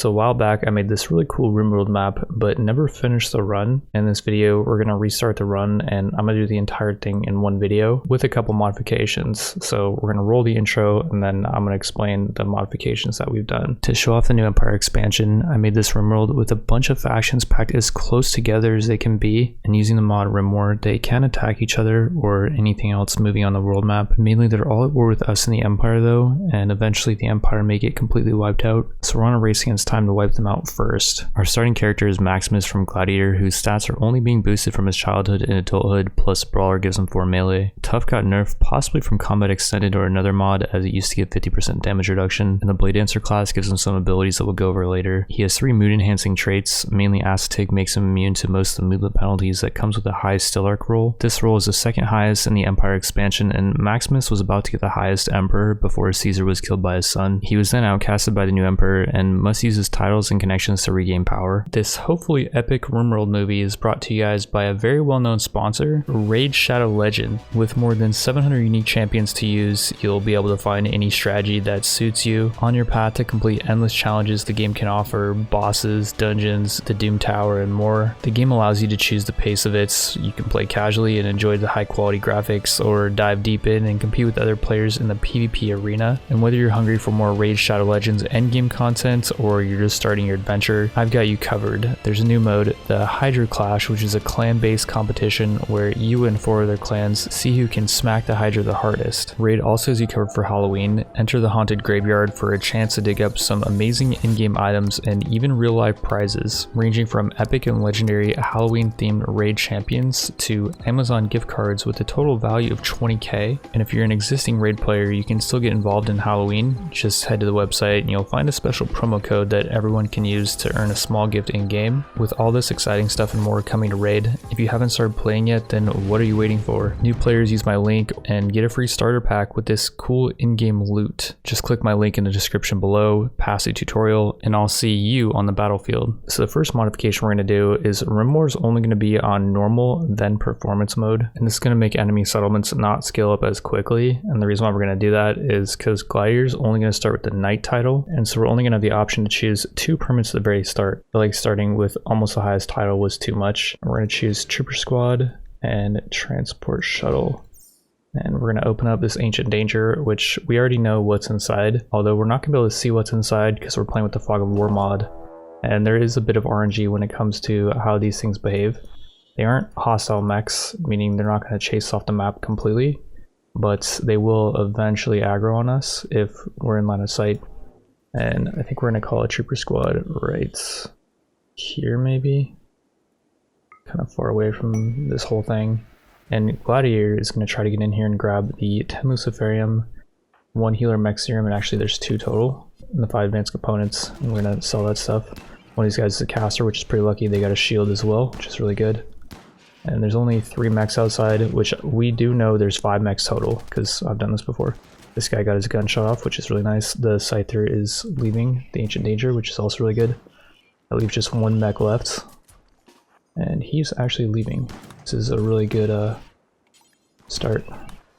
So a while back I made this really cool RimWorld map but never finished the run. In this video we're going to restart the run and I'm going to do the entire thing in one video with a couple modifications. So we're going to roll the intro and then I'm going to explain the modifications that we've done. To show off the new Empire expansion, I made this RimWorld with a bunch of factions packed as close together as they can be, and using the mod RimWorld they can attack each other or anything else moving on the world map. Mainly they're all at war with us in the Empire though, and eventually the Empire may get completely wiped out, so we're on a race against time to wipe them out first. Our starting character is Maximus from Gladiator, whose stats are only being boosted from his childhood and adulthood, plus Brawler gives him 4 melee. Tough got nerfed, possibly from Combat Extended or another mod, as it used to give 50% damage reduction, and the Blade Dancer class gives him some abilities that we'll go over later. He has 3 mood enhancing traits, mainly Acetic makes him immune to most of the moodlet penalties that comes with the highest Still Arc roll. This roll is the second highest in the Empire expansion, and Maximus was about to get the highest Emperor before Caesar was killed by his son. He was then outcasted by the new Emperor and must use his titles and connections to regain power. This hopefully epic RimWorld movie is brought to you guys by a very well-known sponsor, Raid Shadow Legend. With more than 700 unique champions to use, you'll be able to find any strategy that suits you on your path to complete endless challenges the game can offer, bosses, dungeons, the Doom Tower, and more. The game allows you to choose the pace of it, so you can play casually and enjoy the high quality graphics, or dive deep in and compete with other players in the PvP arena. And whether you're hungry for more Raid Shadow Legends endgame content or you're just starting your adventure, I've got you covered. There's a new mode, the Hydra Clash, which is a clan-based competition where you and 4 other clans see who can smack the Hydra the hardest. Raid also has you covered for Halloween. Enter the Haunted Graveyard for a chance to dig up some amazing in-game items and even real-life prizes, ranging from epic and legendary Halloween-themed Raid champions to Amazon gift cards with a total value of 20k. And if you're an existing Raid player, you can still get involved in Halloween. Just head to the website and you'll find a special promo code that everyone can use to earn a small gift in-game. With all this exciting stuff and more coming to Raid, if you haven't started playing yet, then what are you waiting for? New players use my link and get a free starter pack with this cool in-game loot. Just click my link in the description below, pass the tutorial, and I'll see you on the battlefield. So the first modification we're going to do is RimWorld is only going to be on normal, then performance mode, and this is going to make enemy settlements not scale up as quickly. And the reason why we're going to do that is because Gladiator is only going to start with the Knight title, and so we're only going to have the option to choose 2 permits at the very start. But like starting with almost the highest title was too much. We're going to choose Trooper Squad and Transport Shuttle. And we're going to open up this Ancient Danger, which we already know what's inside, although we're not going to be able to see what's inside because we're playing with the Fog of War mod. And there is a bit of RNG when it comes to how these things behave. They aren't hostile mechs, meaning they're not going to chase off the map completely, but they will eventually aggro on us if we're in line of sight. And I think we're going to call a Trooper Squad right here, maybe. Kind of far away from this whole thing. And Gladiator is going to try to get in here and grab the 10 Luciferium, 1 Healer Mech Serum, and actually there's 2 total, and the 5 advanced components, and we're going to sell that stuff. One of these guys is a caster, which is pretty lucky. They got a shield as well, which is really good. And there's only 3 mechs outside, which we do know there's 5 mechs total, because I've done this before. This guy got his gun shot off, which is really nice. The Scyther is leaving the Ancient Danger, which is also really good. I leave just 1 mech left. And he's actually leaving. This is a really good start.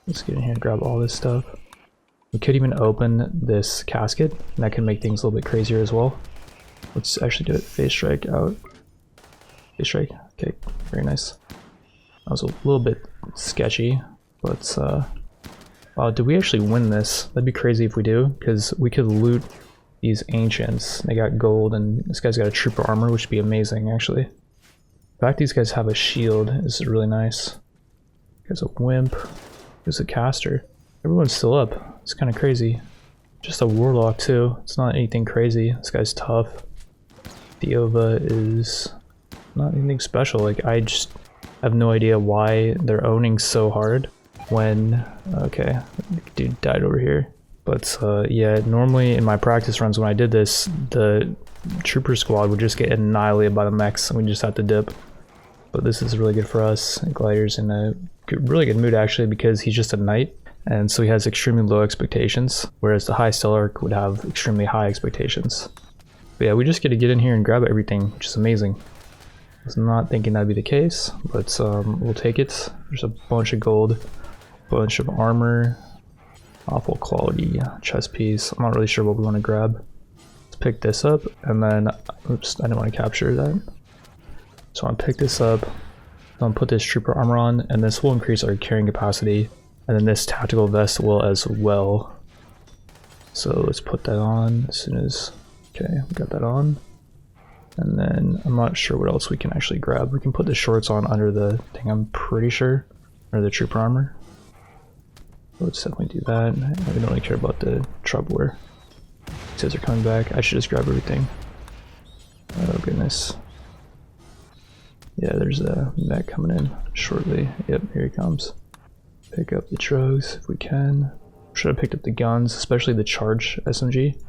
Let's get in here and grab all this stuff. We could even open this casket, and that can make things a little bit crazier as well. Let's actually do it. Phase Strike out. Phase Strike. Okay, very nice. That was a little bit sketchy, but wow, did we actually win this? That'd be crazy if we do, because we could loot these Ancients. They got gold, and this guy's got a Trooper armor, which would be amazing, actually. The fact these guys have a shield is really nice. There's a Wimp. There's a Caster. Everyone's still up. It's kind of crazy. Just a Warlock too. It's not anything crazy. This guy's tough. The Ova is not anything special. Like, I just have no idea why they're owning so hard when... Okay, dude died over here. But yeah, normally in my practice runs when I did this, the Trooper Squad would just get annihilated by the mechs and we just have to dip. But this is really good for us. Gladiator's in a really good mood actually, because he's just a knight, and so he has extremely low expectations, whereas the high Still Arc would have extremely high expectations. But yeah, we just get to get in here and grab everything, which is amazing. I was not thinking that'd be the case, but we'll take it. There's a bunch of gold, bunch of armor, awful quality chest piece. I'm not really sure what we want to grab. Let's pick this up, and then, oops, I didn't want to capture that. So I want to pick this up, I'm going to put this trooper armor on, and this will increase our carrying capacity, and then this tactical vest will as well. So let's put that on as soon as, okay, we got that on. And then I'm not sure what else we can actually grab. We can put the shorts on under the thing, I'm pretty sure, or the trooper armor. Let's definitely do that. I don't really care about the trouble wear. It says they're coming back. I should just grab everything. Oh goodness. Yeah, there's a mech coming in shortly. Yep, here he comes. Pick up the trogs if we can. Should have picked up the guns, especially the charge SMG.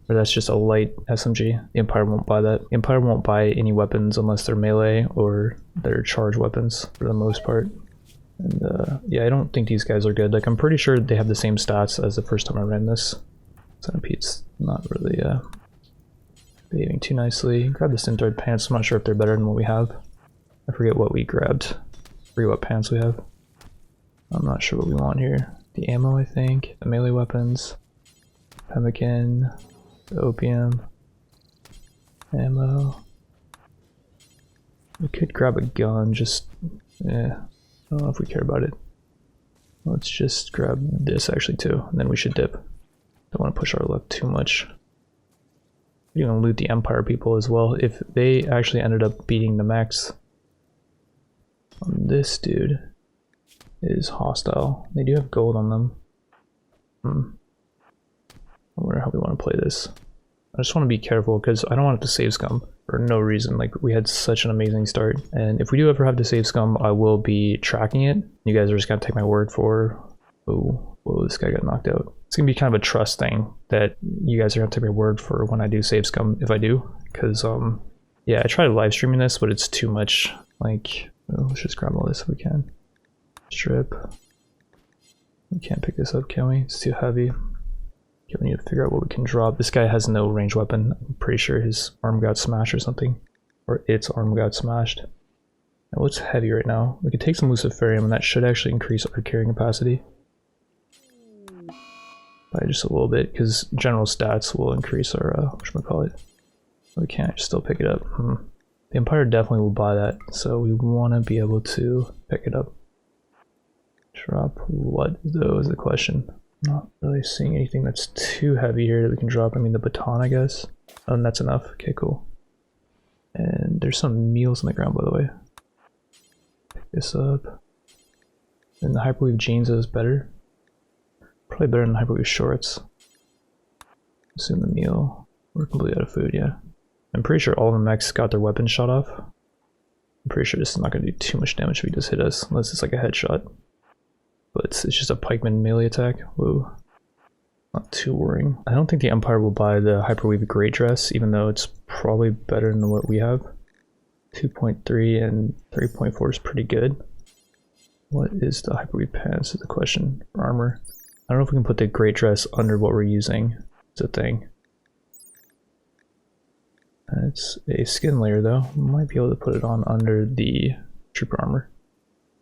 Or that's just a light SMG. The Empire won't buy that. The Empire won't buy any weapons unless they're melee or they're charge weapons for the most part. And yeah, I don't think these guys are good. Like, I'm pretty sure they have the same stats as the first time I ran this. Centipede's not really behaving too nicely. Grab the Synthroid pants. I'm not sure if they're better than what we have. I forget what we grabbed. I forget what pants we have. I'm not sure what we want here. The ammo, I think. The melee weapons. Pemmican. The opium. Ammo. We could grab a gun, just, yeah. I don't know if we care about it. Let's just grab this actually too, and then we should dip. Don't want to push our luck too much. We're gonna loot the Empire people as well. If they actually ended up beating the mechs, this dude is hostile. They do have gold on them. I wonder how we want to play this. I just want to be careful because I don't want it to save scum for no reason. Like, we had such an amazing start, and if we do ever have to save scum, I will be tracking it. You guys are just gonna take my word for, oh, whoa, this guy got knocked out. It's gonna be kind of a trust thing that you guys are gonna take my word for when I do save scum, if I do, because yeah, I tried live streaming this, but it's too much. Like, oh, let's just grab all this if we can. Strip. We can't pick this up, can we? It's too heavy. Okay, we need to figure out what we can drop. This guy has no ranged weapon. I'm pretty sure his arm got smashed or something. Or its arm got smashed. Now what's heavy right now? We could take some Luciferium, and that should actually increase our carrying capacity. By just a little bit, because general stats will increase our, whatchamacallit. We can't still pick it up. The Empire definitely will buy that, so we want to be able to pick it up. Drop what though is the question. Not really seeing anything that's too heavy here that we can drop. I mean, the baton, I guess. Oh, and that's enough. Okay, cool. And there's some meals on the ground, by the way. Pick this up. And the hyperweave jeans is better. Probably better than the hyperweave shorts. Assume the meal. We're completely out of food, yeah. I'm pretty sure all the mechs got their weapons shot off. I'm pretty sure this is not going to do too much damage if he just hit us, unless it's like a headshot. But it's just a pikeman melee attack. Whoa. Not too worrying. I don't think the Empire will buy the hyperweave great dress, even though it's probably better than what we have. 2.3 and 3.4 is pretty good. What is the hyperweave pants is the question. For armor. I don't know if we can put the great dress under what we're using. It's a thing. It's a skin layer though. We might be able to put it on under the trooper armor.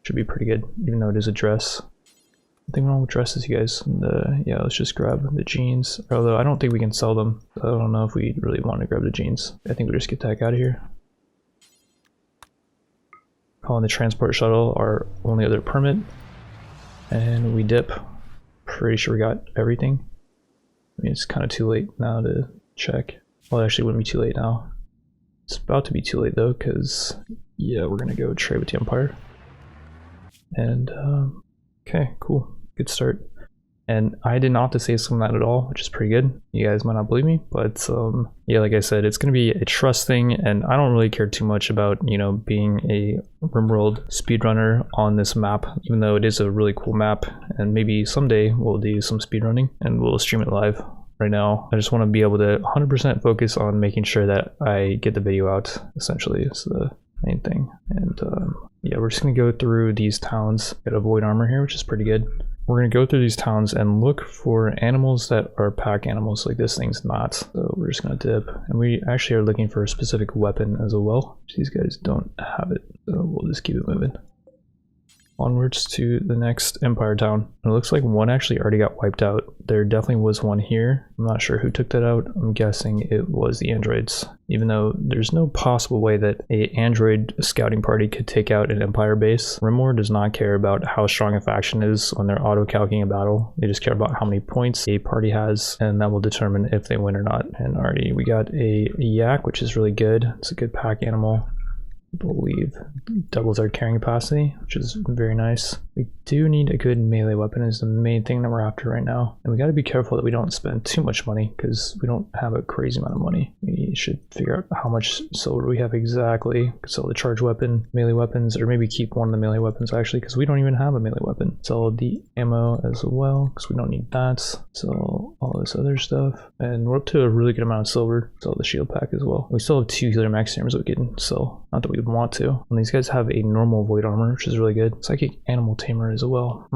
Should be pretty good, even though it is a dress. Nothing wrong with dresses, you guys. And, yeah, let's just grab the jeans. Although I don't think we can sell them. I don't know if we really want to grab the jeans. I think we just get the heck out of here. Calling the transport shuttle our only other permit. And we dip. Pretty sure we got everything. I mean, it's kind of too late now to check. Well, it actually wouldn't be too late now. It's about to be too late though, because yeah, we're gonna go trade with the Empire. And okay, cool, good start. And I did not have to save some of that at all, which is pretty good. You guys might not believe me, but yeah, like I said, it's gonna be a trust thing, and I don't really care too much about, you know, being a RimWorld speedrunner on this map, even though it is a really cool map, and maybe someday we'll do some speedrunning and we'll stream it live. Right now, I just want to be able to 100% focus on making sure that I get the video out, essentially, is the main thing. And yeah, we're just going to go through these towns. Got a void armor here, which is pretty good. We're going to go through these towns and look for animals that are pack animals, like this thing's not. So we're just going to dip. And we actually are looking for a specific weapon as well. These guys don't have it, so we'll just keep it moving. onwards to the next Empire town. It looks like one actually already got wiped out. There definitely was one here. I'm not sure who took that out. I'm guessing it was the androids, even though there's no possible way that a android scouting party could take out an Empire base. RimWorld does not care about how strong a faction is when they're auto-calculating a battle. They just care about how many points a party has, and that will determine if they win or not. And already we got a yak, which is really good. It's a good pack animal. I believe doubles our carrying capacity, which is very nice. We do need a good melee weapon is the main thing that we're after right now, and we got to be careful that we don't spend too much money because we don't have a crazy amount of money. We should figure out how much silver we have exactly. Sell the charge weapon, melee weapons, or maybe keep one of the melee weapons actually because we don't even have a melee weapon. Sell the ammo as well because we don't need that. Sell all this other stuff, and we're up to a really good amount of silver. Sell the shield pack as well. We still have 2 healer max armors that we can sell. Not that we would want to. And these guys have a normal void armor, which is really good. Psychic animal tamer as well.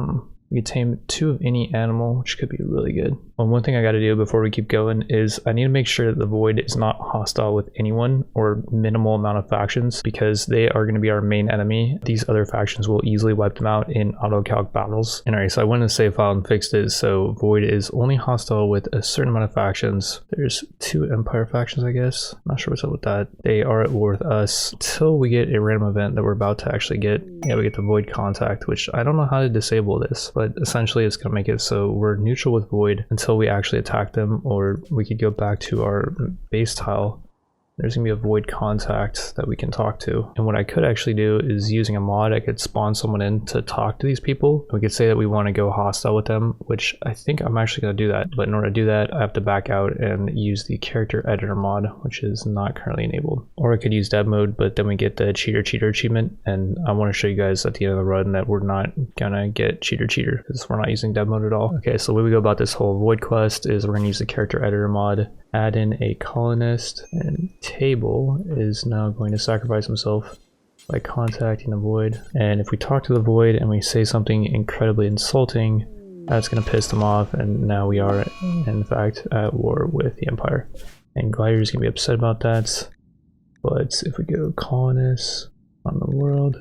We could tame 2 of any animal, which could be really good. Well, one thing I got to do before we keep going is I need to make sure that the void is not hostile with anyone or minimal amount of factions because they are going to be our main enemy. These other factions will easily wipe them out in auto-calc battles. And alright, so I went to the save file and fixed it so void is only hostile with a certain amount of factions. There's 2 Empire factions, I guess. Not sure what's up with that. They are at war with us until we get a random event that we're about to actually get. Yeah, we get the void contact, which I don't know how to disable this, but essentially it's going to make it so we're neutral with void until we actually attack them, or we could go back to our base tile. There's gonna be a void contact that we can talk to. And what I could actually do is using a mod, I could spawn someone in to talk to these people. We could say that we want to go hostile with them, which I think I'm actually gonna do that. But in order to do that, I have to back out and use the character editor mod, which is not currently enabled. Or I could use dev mode, but then we get the cheater achievement. And I want to show you guys at the end of the run that we're not gonna get cheater because we're not using dev mode at all. Okay, so the way we go about this whole void quest is we're gonna use the character editor mod, add in a colonist, and Table is now going to sacrifice himself by contacting the void. And if we talk to the void and we say something incredibly insulting, that's going to piss them off, and now we are in fact at war with the Empire. And Glider is going to be upset about that. But if we go colonists on the world,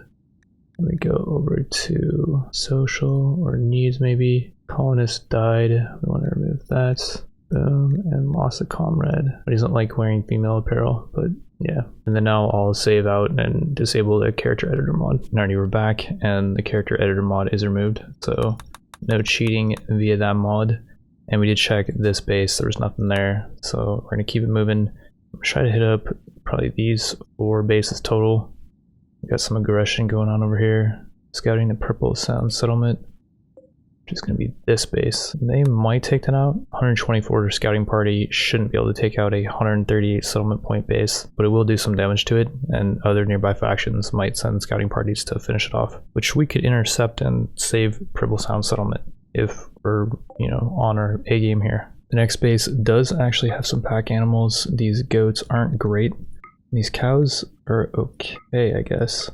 and we go over to social or needs maybe, colonist died, we want to remove that. And lost a comrade, but he doesn't like wearing female apparel, but yeah. And then now I'll save out and disable the character editor mod. And already we're back and the character editor mod is removed, so no cheating via that mod. And we did check this base, there was nothing there, so we're gonna keep it moving. Try to hit up probably these 4 bases total. We got some aggression going on over here. Scouting the Purple Sound Settlement, which is going to be this base. They might take that out. 124 scouting party shouldn't be able to take out a 138 settlement point base, but it will do some damage to it, and other nearby factions might send scouting parties to finish it off, which we could intercept and save Purple Sound Settlement if we're, you know, on our A game here. The next base does actually have some pack animals. These goats aren't great. These cows are okay, I guess.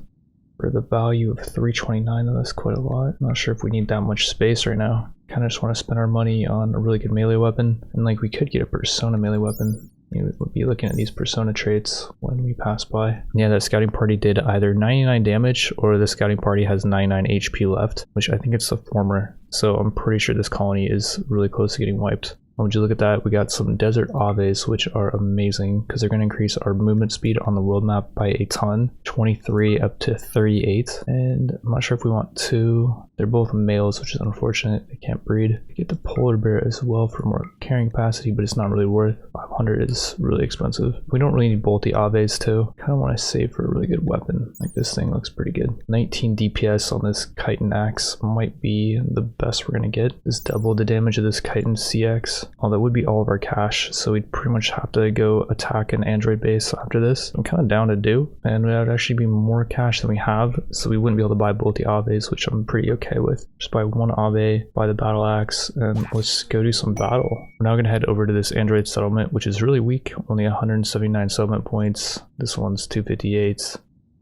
For the value of 329, though, that's quite a lot. I'm not sure if we need that much space right now. Kind of just want to spend our money on a really good melee weapon. And like we could get a persona melee weapon. We'll be looking at these persona traits when we pass by. Yeah, that scouting party did either 99 damage or the scouting party has 99 HP left, which I think it's the former. So I'm pretty sure this colony is really close to getting wiped. Would you look at that? We got some desert aves, which are amazing because they're going to increase our movement speed on the world map by a ton, 23 up to 38. And I'm not sure if we want 2. They're both males, which is unfortunate. They can't breed. We get the polar bear as well for more carrying capacity, but it's not really worth. 500 is really expensive. We don't really need both the aves too. Kind of want to save for a really good weapon. Like this thing looks pretty good. 19 DPS on this chitin axe might be the best we're going to get. Is double the damage of this chitin CX. Oh, that would be all of our cash, so we'd pretty much have to go attack an android base after this. I'm kind of down to do, and that would actually be more cash than we have, so we wouldn't be able to buy both the aves, which I'm pretty okay with. Just buy one ave, buy the battle axe, and let's go do some battle. We're now going to head over to this android settlement, which is really weak, only 179 settlement points. This one's 258,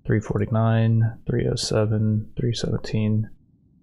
349, 307, 317.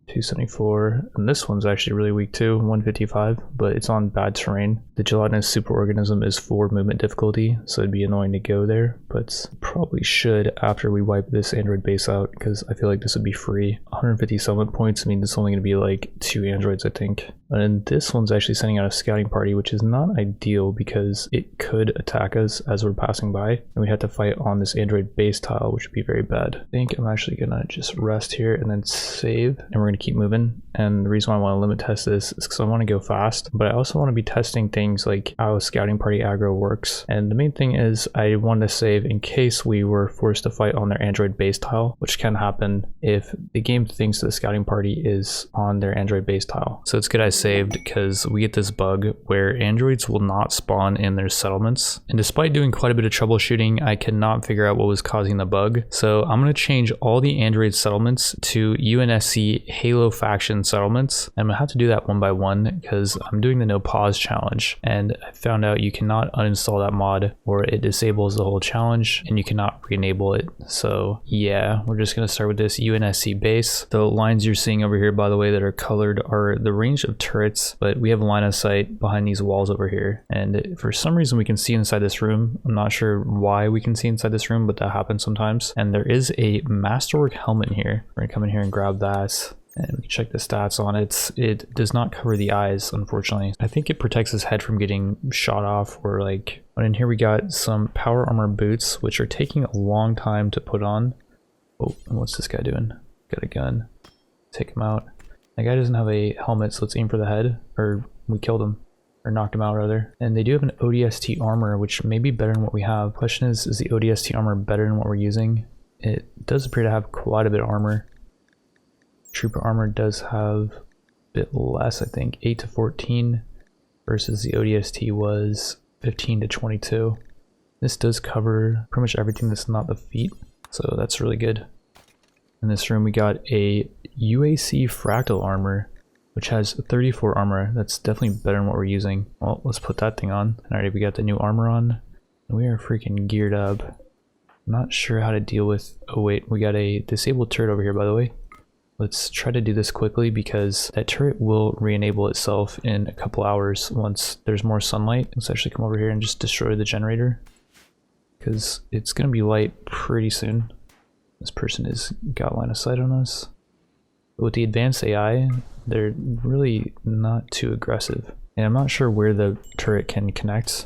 274, and this one's actually really weak too, 155, but it's on bad terrain. The gelatinous superorganism is 4 movement difficulty, so it'd be annoying to go there, but probably should after we wipe this android base out, because I feel like this would be free. 150 settlement points, I mean, it's only going to be like 2 androids, I think. And then this one's actually sending out a scouting party, which is not ideal because it could attack us as we're passing by, and we'd have to fight on this android base tile, which would be very bad. I think I'm actually gonna just rest here and then save, and we're gonna keep moving. And the reason why I want to limit test this is because I want to go fast, but I also want to be testing things like how scouting party aggro works. And the main thing is I want to save in case we were forced to fight on their android base tile, which can happen if the game thinks the scouting party is on their android base tile. So it's good I saved because we get this bug where androids will not spawn in their settlements. And despite doing quite a bit of troubleshooting, I cannot figure out what was causing the bug. So I'm going to change all the android settlements to UNSC Halo faction settlements. I'm gonna have to do that one by one because I'm doing the no pause challenge, and I found out you cannot uninstall that mod or it disables the whole challenge and you cannot re-enable it. So yeah, we're just gonna start with this UNSC base. The lines you're seeing over here, by the way, that are colored are the range of turrets, but we have a line of sight behind these walls over here, and for some reason we can see inside this room. I'm not sure why we can see inside this room, but that happens sometimes. And there is a masterwork helmet here. We're gonna come in here and grab that. And we can check the stats on it. It does not cover the eyes, unfortunately. I think it protects his head from getting shot off or like... And in here we got some power armor boots, which are taking a long time to put on. Oh, and what's this guy doing? Got a gun. Take him out. That guy doesn't have a helmet, so let's aim for the head. Or we killed him. Or knocked him out, rather. And they do have an ODST armor, which may be better than what we have. Question is the ODST armor better than what we're using? It does appear to have quite a bit of armor. Trooper armor does have a bit less, I think, 8 to 14 versus the ODST was 15 to 22. This does cover pretty much everything that's not the feet, so that's really good. In this room we got a UAC fractal armor, which has 34 armor. That's definitely better than what we're using. Well, let's put that thing on. Alright, we got the new armor on, and we are freaking geared up. I'm not sure how to deal with... Oh wait, we got a disabled turret over here, by the way. Let's try to do this quickly because that turret will re-enable itself in a couple hours once there's more sunlight. Let's actually come over here and just destroy the generator because it's going to be light pretty soon. This person has got line of sight on us. But with the advanced AI, they're really not too aggressive. And I'm not sure where the turret can connect.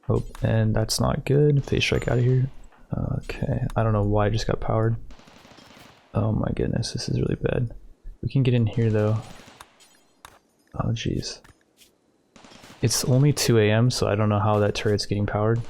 Oh, and that's not good. Phase strike out of here. Okay, I don't know why I just got powered. Oh my goodness, this is really bad. We can get in here though. Oh jeez. It's only 2 AM, so I don't know how that turret's getting powered.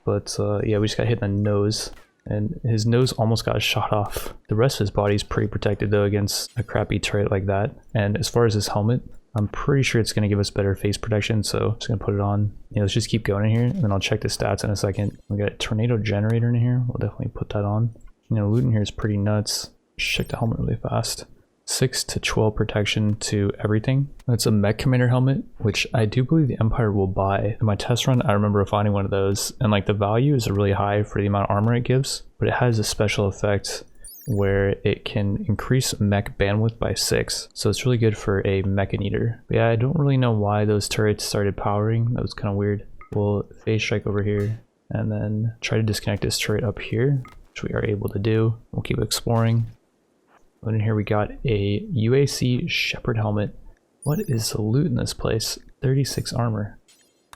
But yeah, we just got hit in the nose. And his nose almost got shot off. The rest of his body's pretty protected though against a crappy turret like that. And as far as his helmet, I'm pretty sure it's going to give us better face protection, so I'm just going to put it on. Yeah, let's just keep going in here, and then I'll check the stats in a second. We got a tornado generator in here. We'll definitely put that on. You know, loot in here is pretty nuts. Check the helmet really fast. 6 to 12 protection to everything. That's a mech commander helmet, which I do believe the Empire will buy. In my test run, I remember finding one of those, and like the value is really high for the amount of armor it gives, but it has a special effect where it can increase mech bandwidth by 6. So it's really good for a Mechan Eater. But yeah, I don't really know why those turrets started powering. That was kind of weird. We'll phase strike over here and then try to disconnect this turret up here, which we are able to do. We'll keep exploring. And in here we got a UAC Shepherd helmet. What is the loot in this place? 36 armor.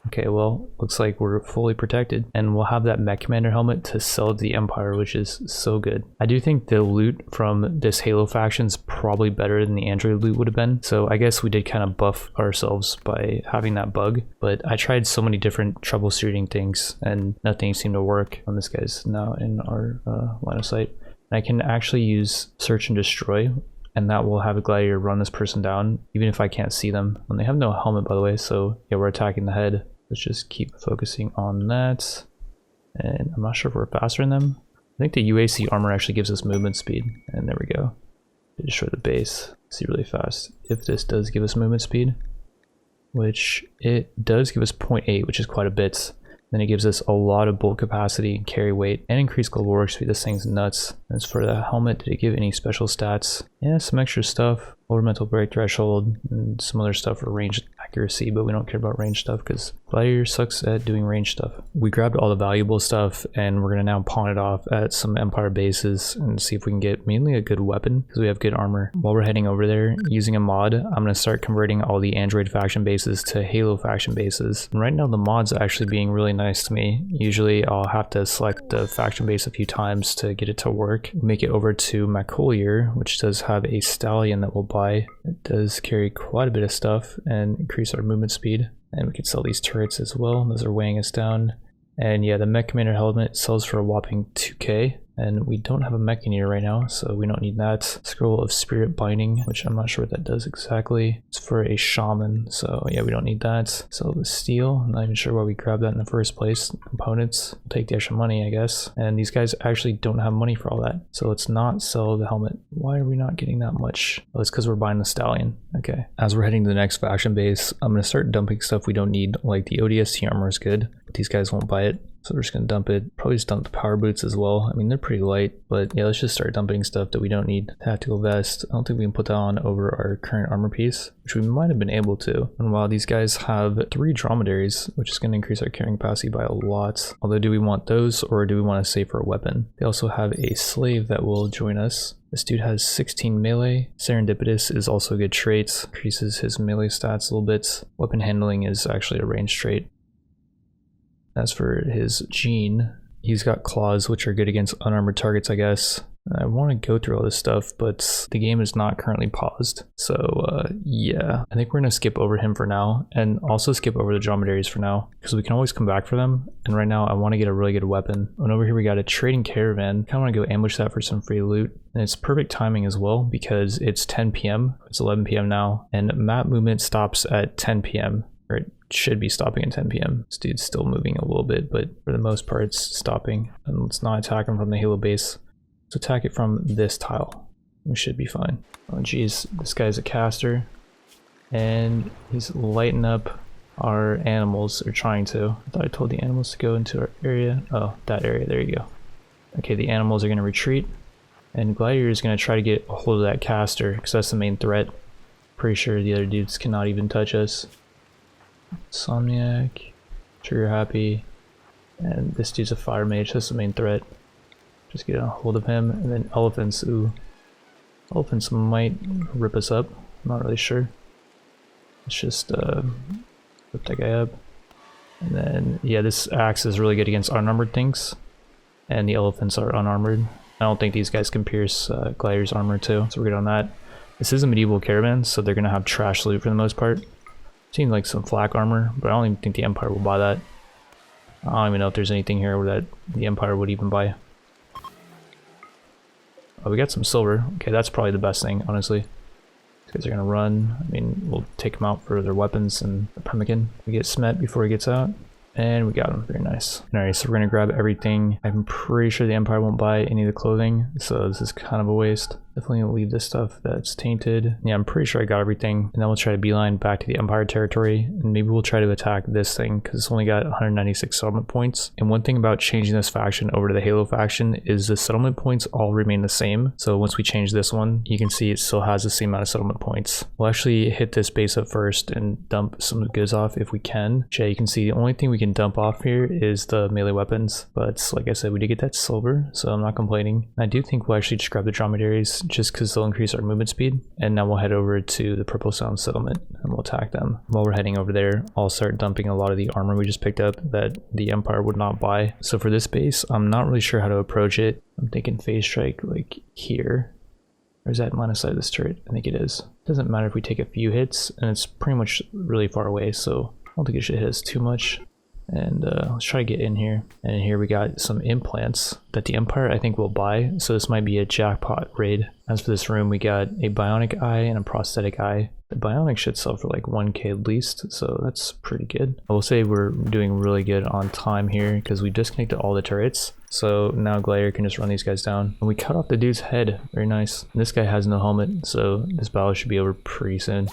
Okay, well, looks like we're fully protected, and we'll have that mech commander helmet to sell to the Empire, which is so good. I do think the loot from this Halo faction is probably better than the Android loot would have been, so I guess we did kind of buff ourselves by having that bug, but I tried so many different troubleshooting things and nothing seemed to work. And this guy's now in our line of sight. And I can actually use search and destroy, and that will have a gladiator run this person down, even if I can't see them. And they have no helmet, by the way, so yeah, we're attacking the head. Let's just keep focusing on that. And I'm not sure if we're faster than them. I think the UAC armor actually gives us movement speed. And there we go. Destroy the base. See really fast. If this does give us movement speed, which it does give us 0.8, which is quite a bit. Then it gives us a lot of bolt capacity and carry weight and increased global work speed. This thing's nuts. As for the helmet, did it give any special stats? Yeah, some extra stuff. Lower mental break threshold and some other stuff for range accuracy, but we don't care about range stuff because Gladiator sucks at doing range stuff. We grabbed all the valuable stuff and we're gonna now pawn it off at some Empire bases and see if we can get mainly a good weapon because we have good armor. While we're heading over there, using a mod, I'm gonna start converting all the Android faction bases to Halo faction bases. And right now the mod's actually being really nice to me. Usually I'll have to select the faction base a few times to get it to work. Make it over to Macolier, which does have a stallion that we'll buy. It does carry quite a bit of stuff and increase our movement speed. And we could sell these turrets as well. Those are weighing us down. And yeah, the Mech Commander helmet sells for a whopping 2k. And we don't have a Mechanier right now, so we don't need that. Scroll of Spirit Binding, which I'm not sure what that does exactly. It's for a Shaman, so yeah, we don't need that. Sell the Steel, I'm not even sure why we grabbed that in the first place. Components, we'll take the extra money, I guess. And these guys actually don't have money for all that, so let's not sell the helmet. Why are we not getting that much? Oh, it's because we're buying the Stallion. Okay. As we're heading to the next faction base, I'm going to start dumping stuff we don't need, like the ODST armor is good, but these guys won't buy it. So we're just going to dump it. Probably just dump the power boots as well. I mean, they're pretty light, but yeah, let's just start dumping stuff that we don't need. Tactical vest. I don't think we can put that on over our current armor piece, which we might have been able to. And while these guys have 3 dromedaries, which is going to increase our carrying capacity by a lot. Although, do we want those or do we want to save for a weapon? They also have a slave that will join us. This dude has 16 melee. Serendipitous is also a good trait. Increases his melee stats a little bit. Weapon handling is actually a range trait. As for his gene, he's got claws, which are good against unarmored targets, I guess. I want to go through all this stuff, but the game is not currently paused. So yeah, I think we're going to skip over him for now and also skip over the dromedaries for now because we can always come back for them. And right now I want to get a really good weapon. And over here we got a trading caravan. Kind of want to go ambush that for some free loot. And it's perfect timing as well because it's 10 p.m. It's 11 p.m. now and map movement stops at 10 p.m. or it should be stopping at 10 p.m. This dude's still moving a little bit, but for the most part it's stopping. And let's not attack him from the Halo base. Let's attack it from this tile. We should be fine. Oh geez, this guy's a caster. And he's lighting up our animals, or trying to. I thought I told the animals to go into our area. Oh, that area, there you go. Okay, the animals are gonna retreat. And Gladiator is gonna try to get a hold of that caster, because that's the main threat. Pretty sure the other dudes cannot even touch us. Somniac, Trigger Happy, and this dude's a fire mage, that's the main threat. Just get a hold of him, and then elephants, ooh. Elephants might rip us up, I'm not really sure. Let's just rip that guy up. And then, yeah, this axe is really good against unarmored things, and the elephants are unarmored. I don't think these guys can pierce Gladiator's armor too, so we're good on that. This is a medieval caravan, so they're gonna have trash loot for the most part. Seen like some flak armor, but I don't even think the Empire will buy that. I don't even know if there's anything here that the Empire would even buy. Oh, we got some silver. Okay, that's probably the best thing, honestly. These guys are gonna run. I mean, we'll take them out for their weapons and the pemmican. We get Smet before he gets out. And we got him, very nice. Alright, so we're gonna grab everything. I'm pretty sure the Empire won't buy any of the clothing, so this is kind of a waste. Definitely gonna leave this stuff that's tainted. Yeah, I'm pretty sure I got everything. And then we'll try to beeline back to the Empire territory, and maybe we'll try to attack this thing, because it's only got 196 settlement points. And one thing about changing this faction over to the Halo faction is the settlement points all remain the same. So once we change this one, you can see it still has the same amount of settlement points. We'll actually hit this base up first and dump some goods off if we can. Yeah, you can see the only thing we can dump off here is the melee weapons, but like I said, we did get that silver, so I'm not complaining. I do think we'll actually just grab the dromedaries just because they'll increase our movement speed, and now we'll head over to the Purple Sound settlement and we'll attack them. While we're heading over there, I'll start dumping a lot of the armor we just picked up that the Empire would not buy. So for this base, I'm not really sure how to approach it. I'm thinking phase strike like here. Or is that in line of sight of this turret? I think it is. Doesn't matter if we take a few hits, and it's pretty much really far away, so I don't think it should hit us too much. And let's try to get in here. And in here we got some implants that the Empire I think will buy, so this might be a jackpot raid. As for this room, we got a bionic eye and a prosthetic eye. The bionic should sell for like 1k at least, so that's pretty good. I will say we're doing really good on time here because we disconnected all the turrets. So now Gladiator can just run these guys down. And we cut off the dude's head, very nice. And this guy has no helmet, so this battle should be over pretty soon.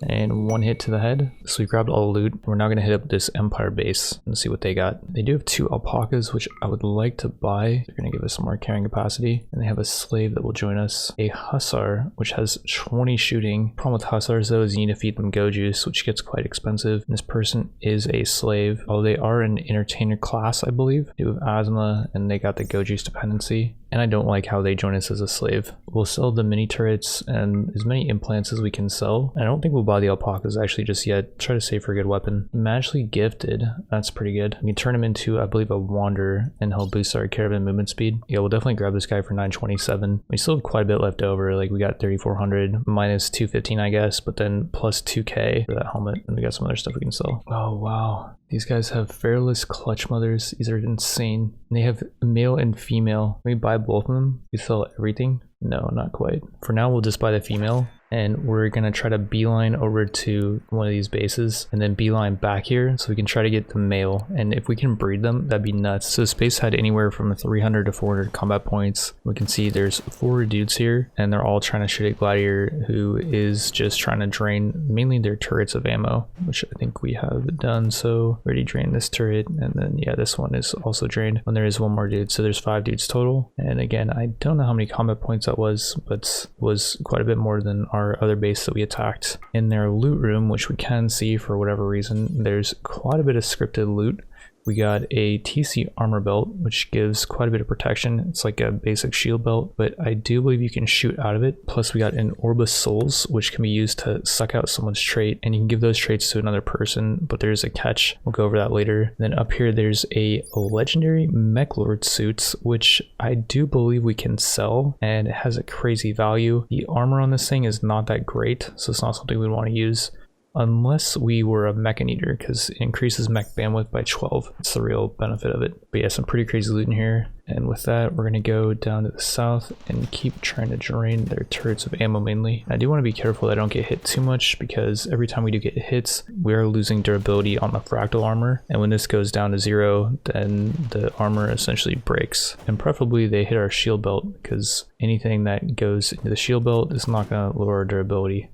and 1 hit to the head. So we grabbed all the loot. We're now going to hit up this Empire base and see what they got. They do have 2 alpacas, which I would like to buy. They're going to give us some more carrying capacity. And they have a slave that will join us. A hussar, which has 20 shooting. Problem with hussars though is you need to feed them go juice, which gets quite expensive. And this person is a slave. Oh, they are an entertainer class, I believe. They have asthma and they got the go juice dependency. And I don't like how they join us as a slave. We'll sell the mini turrets and as many implants as we can sell. And I don't think we'll buy the alpacas actually just yet. Try to save for a good weapon. Magically gifted. That's pretty good. We can turn him into, I believe, a wanderer and he'll boost our caravan movement speed. Yeah, we'll definitely grab this guy for 927. We still have quite a bit left over. Like we got 3,400 minus 215, I guess, but then plus 2k for that helmet. And we got some other stuff we can sell. Oh, wow. These guys have fairless clutch mothers. These are insane. And they have male and female. Can we buy both of them? We sell everything? No, not quite. For now, we'll just buy the female. And we're going to try to beeline over to one of these bases and then beeline back here so we can try to get the male. And if we can breed them, that'd be nuts. So this base had anywhere from 300 to 400 combat points. We can see there's 4 dudes here and they're all trying to shoot at Gladiator, who is just trying to drain mainly their turrets of ammo, which I think we have done. So we already drained this turret, and then yeah, this one is also drained. And there is 1 more dude, so there's 5 dudes total. And again, I don't know how many combat points that was, but was quite a bit more than our other base that we attacked. In their loot room, which we can see for whatever reason, there's quite a bit of scripted loot. We got a TC armor belt, which gives quite a bit of protection. It's like a basic shield belt, but I do believe you can shoot out of it. Plus we got an Orbis Souls, which can be used to suck out someone's trait, and you can give those traits to another person, but there's a catch. We'll go over that later. And then up here, there's a legendary Mech Lord suit, which I do believe we can sell, and it has a crazy value. The armor on this thing is not that great, so it's not something we'd want to use. Unless we were a Mechan Eater, because it increases mech bandwidth by 12. It's the real benefit of it. But yeah, some pretty crazy loot in here. And with that, we're going to go down to the south and keep trying to drain their turrets of ammo mainly. I do want to be careful that I don't get hit too much, because every time we do get hits, we are losing durability on the fractal armor. And when this goes down to 0, then the armor essentially breaks. And preferably they hit our shield belt, because anything that goes into the shield belt is not going to lower our durability.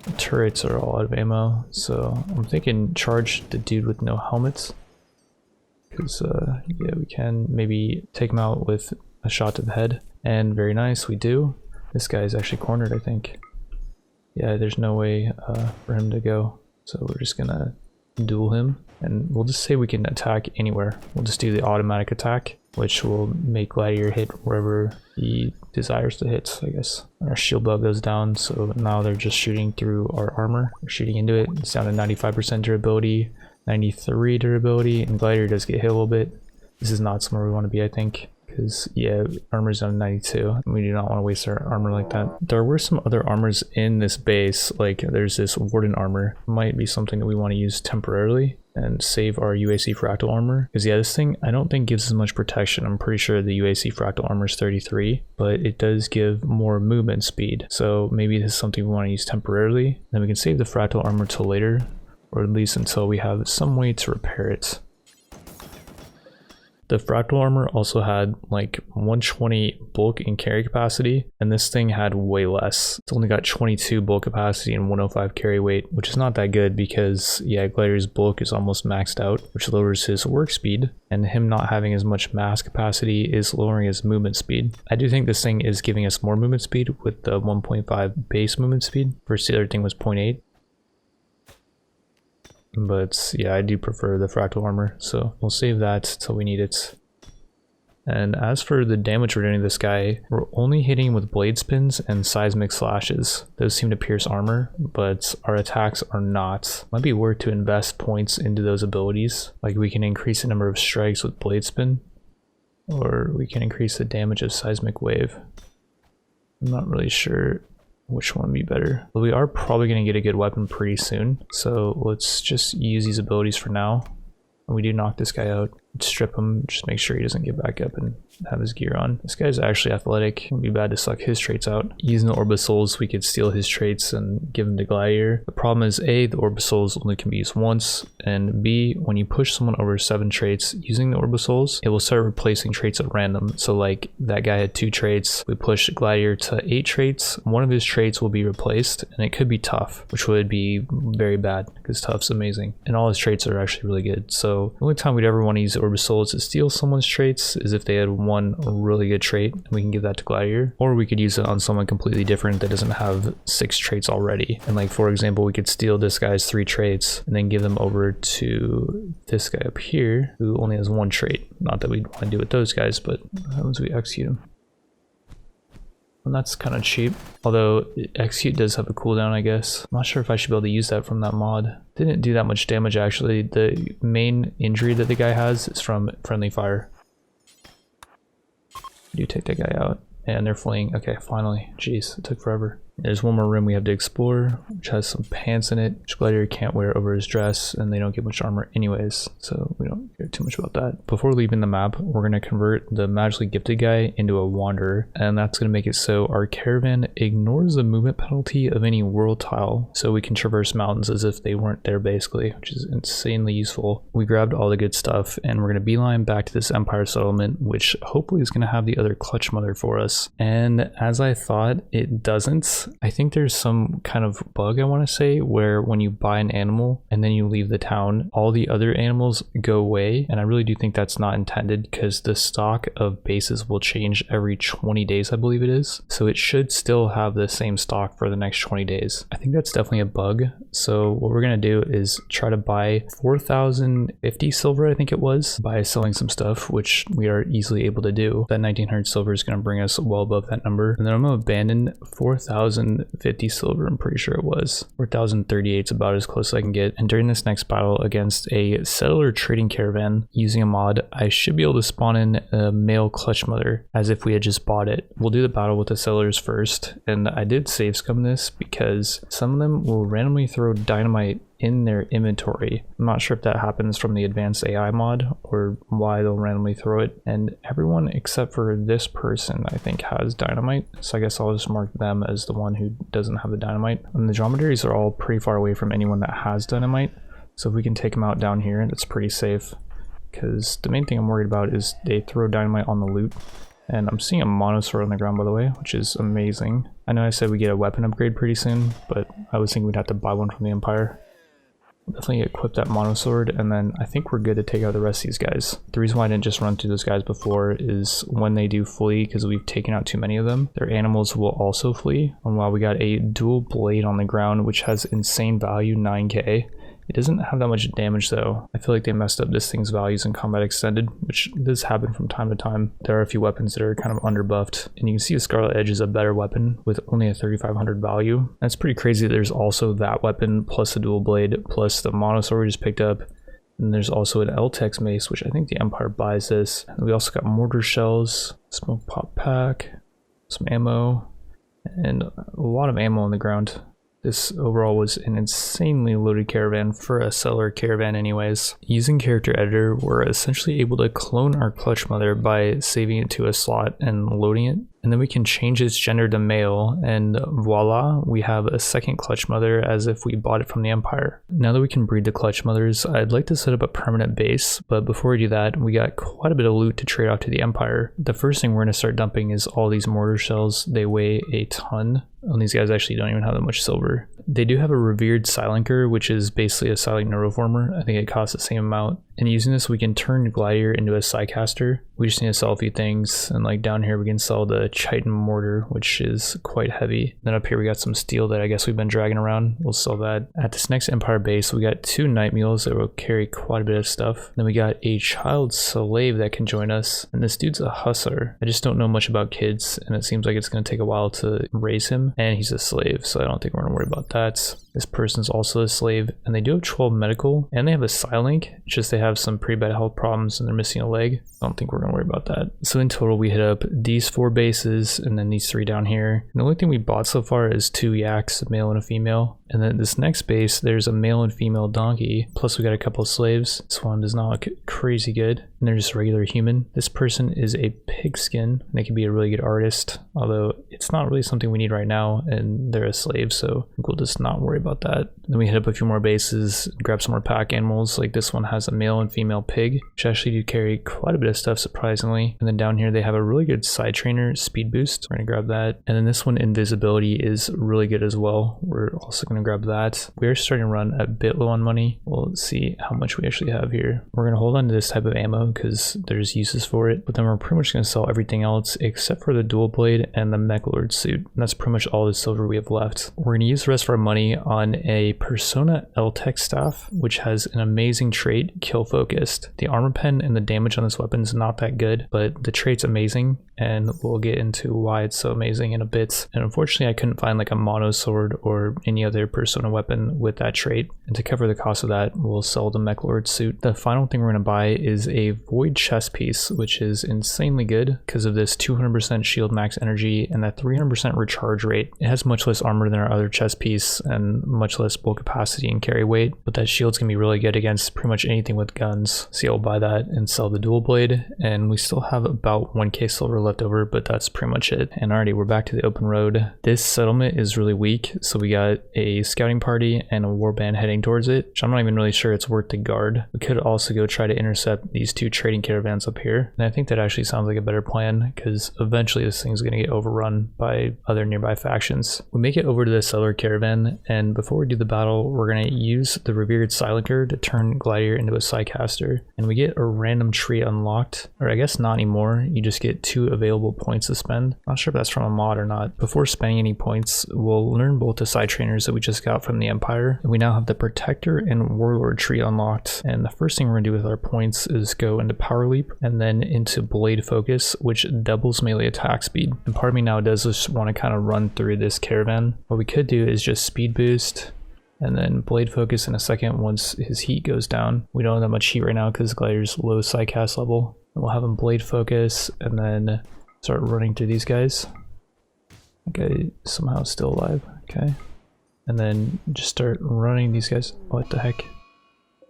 The turrets are all out of ammo, so I'm thinking charge the dude with no helmets, because yeah, we can maybe take him out with a shot to the head. And very nice, we do. This guy is actually cornered, I think. Yeah, there's no way for him to go, so we're just gonna duel him, and we'll just say we can attack anywhere. We'll just do the automatic attack, which will make Gladiator hit wherever he desires to hit, I guess. Our shield bug goes down, so now they're just shooting through our armor. We're shooting into it. It's down to 95% durability, 93 durability, and Gladiator does get hit a little bit. This is not somewhere we want to be, I think, because yeah, armor's down to 92, and we do not want to waste our armor like that. There were some other armors in this base, like there's this Warden armor. Might be something that we want to use temporarily and save our UAC fractal armor, because yeah, this thing I don't think gives as much protection. I'm pretty sure the UAC fractal armor is 33, but it does give more movement speed, so maybe this is something we want to use temporarily. Then we can save the fractal armor till later, or at least until we have some way to repair it. The fractal armor also had like 120 bulk and carry capacity, and this thing had way less. It's only got 22 bulk capacity and 105 carry weight, which is not that good because yeah, Gladiator's bulk is almost maxed out, which lowers his work speed, and him not having as much mass capacity is lowering his movement speed. I do think this thing is giving us more movement speed with the 1.5 base movement speed versus the other thing was 0.8. But yeah, I do prefer the fractal armor, so we'll save that till we need it. And as for the damage we're doing to this guy, we're only hitting him with blade spins and seismic slashes. Those seem to pierce armor, but our attacks are not. Might be worth to invest points into those abilities. Like we can increase the number of strikes with blade spin, or we can increase the damage of seismic wave. I'm not really sure which one would be better, but we are probably going to get a good weapon pretty soon, so let's just use these abilities for now. And we do knock this guy out. strip him, just make sure he doesn't get back up and have his gear on. This guy's actually athletic. It would be bad to suck his traits out. Using the Orb of Souls, we could steal his traits and give him to Gladiator. The problem is A, the Orb of Souls only can be used once, and B, when you push someone over 7 traits using the Orb of Souls, it will start replacing traits at random. So like that guy had 2 traits, we pushed Gladiator to 8 traits, one of his traits will be replaced, and it could be Tough, which would be very bad because Tough's amazing. And all his traits are actually really good. So the only time we'd ever want to use the Orb of Souls to steal someone's traits is if they had one really good trait, and we can give that to Gladiator. Or we could use it on someone completely different that doesn't have 6 traits already. And like, for example, we could steal this guy's 3 traits and then give them over to this guy up here who only has 1 trait. Not that we'd want to do with those guys, but what happens if we execute him? And that's kind of cheap. Although execute does have a cooldown, I guess. I'm not sure if I should be able to use that from that mod. Didn't do that much damage actually. The main injury that the guy has is from friendly fire. Do take that guy out. And they're fleeing. Okay, finally. Jeez, it took forever. There's one more room we have to explore, which has some pants in it, which Gladiator can't wear over his dress, and they don't get much armor anyways, so we don't care too much about that. Before leaving the map, we're going to convert the magically gifted guy into a wanderer, and that's going to make it so our caravan ignores the movement penalty of any world tile, so we can traverse mountains as if they weren't there basically, which is insanely useful. We grabbed all the good stuff, and we're going to beeline back to this Empire settlement, which hopefully is going to have the other clutch mother for us. And as I thought, it doesn't. I think there's some kind of bug, I want to say, where when you buy an animal and then you leave the town, all the other animals go away. And I really do think that's not intended because the stock of bases will change every 20 days, I believe it is. So it should still have the same stock for the next 20 days. I think that's definitely a bug. So what we're going to do is try to buy 4,050 silver, I think it was, by selling some stuff, which we are easily able to do. That 1,900 silver is going to bring us well above that number. And then I'm going to abandon 4,050 silver, I'm pretty sure it was. 4,038 is about as close as I can get. And during this next battle against a settler trading caravan using a mod, I should be able to spawn in a male clutch mother as if we had just bought it. We'll do the battle with the settlers first, and I did save scum this because some of them will randomly throw dynamite in their inventory. I'm not sure if that happens from the advanced AI mod or why they'll randomly throw it. And everyone except for this person, I think, has dynamite. So I guess I'll just mark them as the one who doesn't have the dynamite. And the dromedaries are all pretty far away from anyone that has dynamite. So if we can take them out down here, that's pretty safe. Because the main thing I'm worried about is they throw dynamite on the loot. And I'm seeing a monosword on the ground, by the way, which is amazing. I know I said we get a weapon upgrade pretty soon, but I was thinking we'd have to buy one from the Empire. Definitely equip that monosword, and then I think we're good to take out the rest of these guys. The reason why I didn't just run through those guys before is when they do flee, because we've taken out too many of them, their animals will also flee. And while we got a dual blade on the ground, which has insane value, 9k, it doesn't have that much damage though. I feel like they messed up this thing's values in Combat Extended, which does happen from time to time. There are a few weapons that are kind of underbuffed, and you can see the Scarlet Edge is a better weapon with only a 3,500 value. That's pretty crazy that there's also that weapon plus the dual blade plus the monosword we just picked up. And there's also an L-Tex mace, which I think the Empire buys this. And we also got mortar shells, smoke pop pack, some ammo, and a lot of ammo on the ground. This overall was an insanely loaded caravan for a settler caravan anyways. Using character editor, we're essentially able to clone our clutch mother by saving it to a slot and loading it. And then we can change its gender to male, and voila, we have a second clutch mother as if we bought it from the Empire. Now that we can breed the clutch mothers, I'd like to set up a permanent base, but before we do that, we got quite a bit of loot to trade off to the Empire. The first thing we're going to start dumping is all these mortar shells. They weigh a ton, and these guys actually don't even have that much silver. They do have a revered silencer, which is basically a silent neuroformer. I think it costs the same amount. And using this, we can turn Gladiator into a Psycaster. We just need to sell a few things, and like down here we can sell the Chitin Mortar, which is quite heavy. Then up here we got some steel that I guess we've been dragging around. We'll sell that. At this next Empire base, we got 2 night mules that will carry quite a bit of stuff. Then we got a child slave that can join us, and this dude's a hussar. I just don't know much about kids, and it seems like it's going to take a while to raise him, and he's a slave, so I don't think we're going to worry about that. This person's also a slave, and they do have 12 medical, and they have a Psylink. It's just they have some pretty bad health problems and they're missing a leg. I don't think we're gonna worry about that. So in total, we hit up these 4 bases and then these 3 down here. And the only thing we bought so far is 2 yaks, a male and a female. And then this next base, there's a male and female donkey. Plus we got a couple of slaves. This one does not look crazy good. And they're just a regular human. This person is a pigskin. They could be a really good artist, although it's not really something we need right now, and they're a slave, so we'll just not worry about that. Then we hit up a few more bases, grab some more pack animals. Like this one has a male and female pig, which actually do carry quite a bit of stuff surprisingly. And then down here they have a really good side trainer speed boost. We're gonna grab that. And then this one, invisibility, is really good as well. We're also gonna grab that. We are starting to run a bit low on money. We'll see how much we actually have here. We're gonna hold on to this type of ammo because there's uses for it, but then we're pretty much gonna sell everything else except for the dual blade and the mech lord suit. And that's pretty much all the silver we have left. We're gonna use the rest of our money on a Persona L-Tech staff, which has an amazing trait, kill focused. The armor pen and the damage on this weapon is not that good, but the trait's amazing, and we'll get into why it's so amazing in a bit. And unfortunately I couldn't find like a mono sword or any other Persona weapon with that trait, and to cover the cost of that we'll sell the mech lord suit. The final thing we're gonna buy is a void chest piece, which is insanely good because of this 200% shield max energy and that 300% recharge rate. It has much less armor than our other chest piece and much less bulk capacity and carry weight, but that shield's gonna be really good against pretty much anything with guns. So I'll buy that and sell the dual blade, and we still have about 1k silver left over, but that's pretty much it. And alrighty, we're back to the open road. This settlement is really weak, so we got a scouting party and a warband heading towards it, which I'm not even really sure it's worth to guard. We could also go try to intercept these two trading caravans up here, and I think that actually sounds like a better plan because eventually this thing's gonna get overrun by other nearby factions. We make it over to the settler caravan, and before we do the battle we're gonna use the revered Silenker to turn Gladiator into a Psycaster, and we get a random tree unlocked, or I guess not anymore. You just get 2 available points to spend. Not sure if that's from a mod or not. Before spending any points, we'll learn both the side trainers that we just got from the Empire, and we now have the Protector and Warlord tree unlocked. And the first thing we're gonna do with our points is go into Power Leap and then into Blade Focus, which doubles melee attack speed. And part of me now does just want to kind of run through this caravan. What we could do is just speed boost and then blade focus in a second once his heat goes down. We don't have that much heat right now because Gladiator's low psycast level. And we'll have him blade focus and then start running through these guys. Okay, somehow still alive. Okay. And then just start running these guys. What the heck?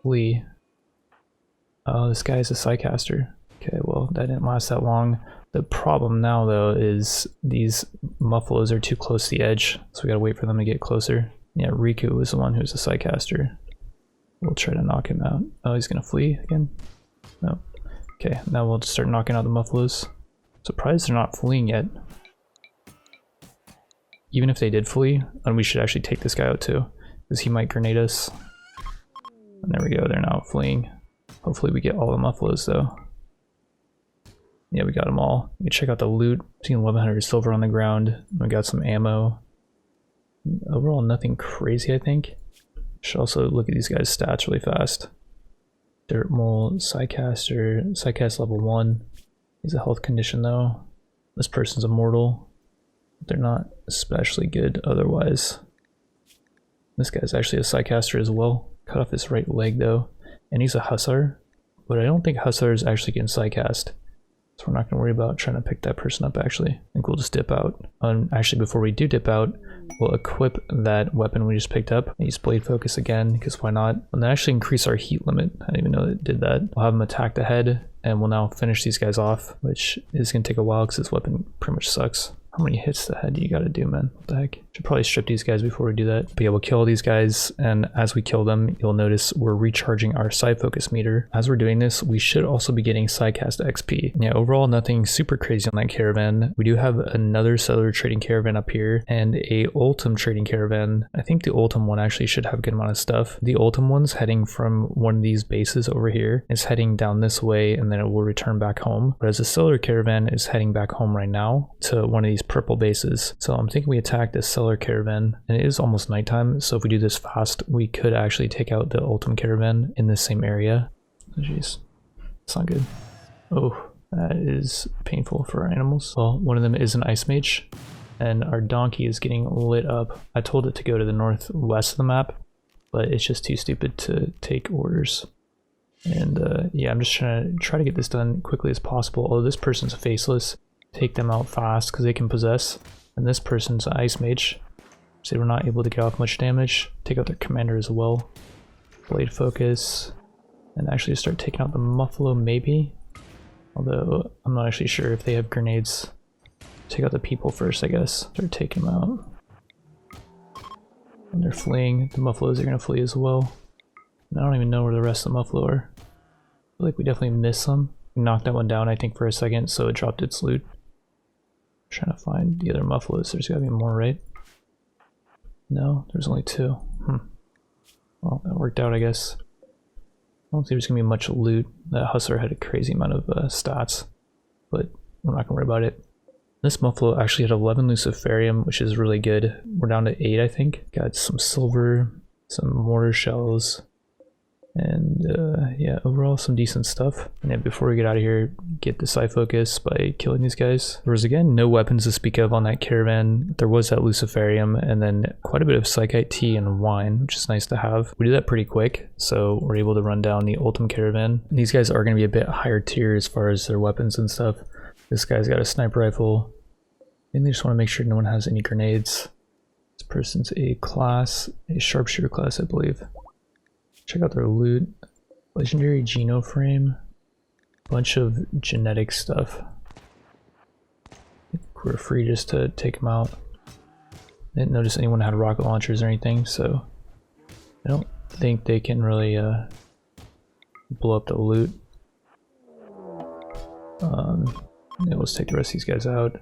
Flee. Oh, this guy is a Psycaster. Okay, well, that didn't last that long. The problem now, though, is these Muffaloes are too close to the edge, so we gotta wait for them to get closer. Yeah, Riku was the one who's a Psycaster. We'll try to knock him out. Oh, he's gonna flee again? No. Okay, now we'll just start knocking out the Muffaloes. Surprised they're not fleeing yet. Even if they did flee, and we should actually take this guy out too, because he might grenade us. And there we go, they're now fleeing. Hopefully we get all the Muffaloes though. Yeah, we got them all. We can check out the loot. Seen 1100 silver on the ground. We got some ammo. Overall, nothing crazy, I think. Should also look at these guys' stats really fast. Dirt Mole, Psycaster, Psycast level 1. He's a health condition though. This person's immortal. They're not especially good otherwise. This guy's actually a Psycaster as well. Cut off his right leg though. And he's a Hussar. But I don't think Hussars actually can Psycast. So we're not going to worry about trying to pick that person up actually. I think we'll just dip out. Actually, before we do dip out, we'll equip that weapon we just picked up. Use Blade Focus again, because why not? And then actually increase our heat limit. I didn't even know it did that. We'll have them attack the head, and we'll now finish these guys off, which is going to take a while because this weapon pretty much sucks. How many hits to the head do you gotta do, man? What the heck? Should probably strip these guys before we do that. But yeah, we'll kill these guys, and as we kill them, you'll notice we're recharging our side focus meter. As we're doing this, we should also be getting Psycast XP. And yeah, overall, nothing super crazy on that caravan. We do have another settler trading caravan up here, and a Ultim trading caravan. I think the Ultim one actually should have a good amount of stuff. The Ultim one's heading from one of these bases over here. It's heading down this way, and then it will return back home. Whereas the settler caravan is heading back home right now to one of these purple bases. So I'm thinking we attack the settler caravan, and it is almost nighttime, so if we do this fast, we could actually take out the Ultim caravan in the same area. Oh jeez, it's not good. Oh, that is painful for our animals. Well, one of them is an ice mage, and our donkey is getting lit up. I told it to go to the northwest of the map, but it's just too stupid to take orders. And yeah, I'm just trying to get this done quickly as possible. Oh, this person's faceless. Take them out fast because they can possess. And this person's an ice mage. So we're not able to get off much damage. Take out their commander as well. Blade focus. And actually start taking out the Muffalo maybe. Although I'm not actually sure if they have grenades. Take out the people first, I guess. Start taking them out. When they're fleeing, the Muffalos are going to flee as well. And I don't even know where the rest of the Muffalo are. I feel like we definitely missed some. We knocked that one down, I think, for a second, so it dropped its loot. Trying to find the other Muffalos. There's got to be more, right? No, there's only 2. Well, that worked out, I guess. I don't think there's going to be much loot. That Hussar had a crazy amount of stats, but we're not going to worry about it. This Muffalo actually had 11 Luciferium, which is really good. We're down to 8, I think. Got some silver, some mortar shells, and yeah, overall some decent stuff. And then before we get out of here, get the Psi focus by killing these guys. There was again no weapons to speak of on that caravan. There was that Luciferium and then quite a bit of Psychite tea and wine, which is nice to have. We did that pretty quick, so we're able to run down the Ultim caravan. And these guys are going to be a bit higher tier as far as their weapons and stuff. This guy's got a sniper rifle. And they just want to make sure no one has any grenades. This person's a sharpshooter class, I believe. Check out their loot. Legendary Geno frame. Bunch of genetic stuff. We're free just to take them out. Didn't notice anyone had rocket launchers or anything, so I don't think they can really blow up the loot. Yeah, let's take the rest of these guys out.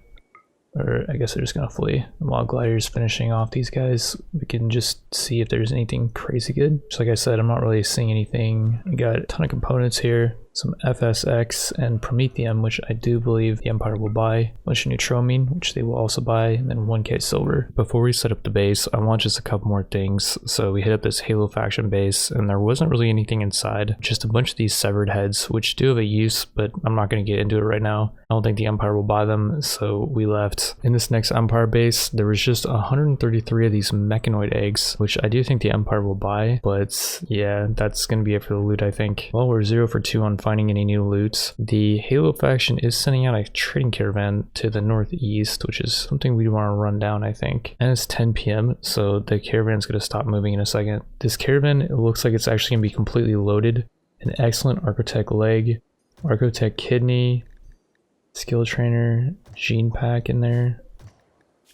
Or I guess they're just gonna flee. And while Glider's finishing off these guys, we can just see if there's anything crazy good. Just like I said, I'm not really seeing anything. We got a ton of components here. Some FSX and Promethium, which I do believe the Empire will buy. A bunch of Neutromine, which they will also buy, and then 1k silver. Before we set up the base, I want just a couple more things. So we hit up this Halo faction base, and there wasn't really anything inside. Just a bunch of these severed heads, which do have a use, but I'm not going to get into it right now. I don't think the Empire will buy them, so we left. In this next Empire base, there was just 133 of these mechanoid eggs, which I do think the Empire will buy, but yeah, that's going to be it for the loot, I think. Well, we're 0 for 2 on finding any new loot. The Halo faction is sending out a trading caravan to the northeast, which is something we want to run down, I think. And it's 10 p.m, so the caravan's going to stop moving in a second. This caravan, it looks like it's actually going to be completely loaded. An excellent Architect leg, Architect kidney, skill trainer, gene pack in there.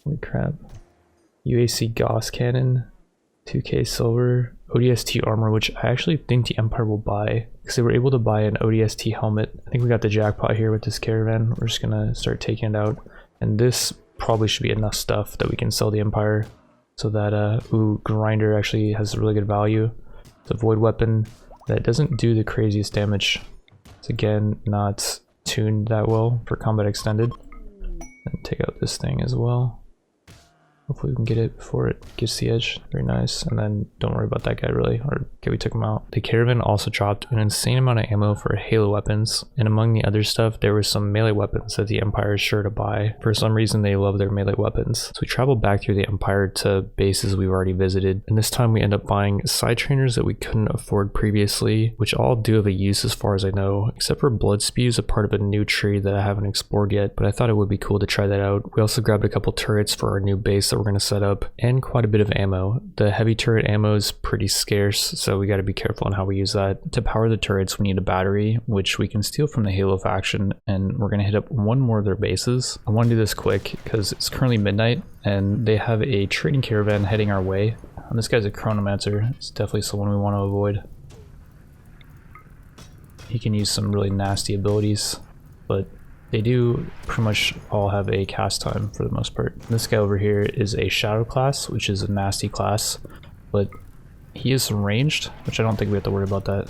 Holy crap. UAC Gauss cannon, 2k silver, ODST armor, which I actually think the Empire will buy because they were able to buy an ODST helmet. I think we got the jackpot here with this caravan. We're just gonna start taking it out, and this probably should be enough stuff that we can sell the Empire so that Grinder actually has a really good value. It's a void weapon that doesn't do the craziest damage. It's again not tuned that well for combat extended. And take out this thing as well. Hopefully we can get it before it gets the edge. Very nice. And then don't worry about that guy really. Or okay, we took him out. The caravan also dropped an insane amount of ammo for Halo weapons. And among the other stuff, there were some melee weapons that the Empire is sure to buy. For some reason, they love their melee weapons. So we traveled back through the Empire to bases we've already visited. And this time we end up buying side trainers that we couldn't afford previously, which all do have a use as far as I know, except for Blood Spews, a part of a new tree that I haven't explored yet, but I thought it would be cool to try that out. We also grabbed a couple turrets for our new base that we're going to set up, and quite a bit of ammo. The heavy turret ammo is pretty scarce, so we got to be careful on how we use that. To power the turrets, we need a battery, which we can steal from the Halo faction, and we're going to hit up one more of their bases. I want to do this quick because it's currently midnight, and they have a trading caravan heading our way. And this guy's a chronomancer. It's definitely someone we want to avoid. He can use some really nasty abilities, but they do pretty much all have a cast time for the most part. This guy over here is a shadow class, which is a nasty class, but he is ranged, which I don't think we have to worry about that.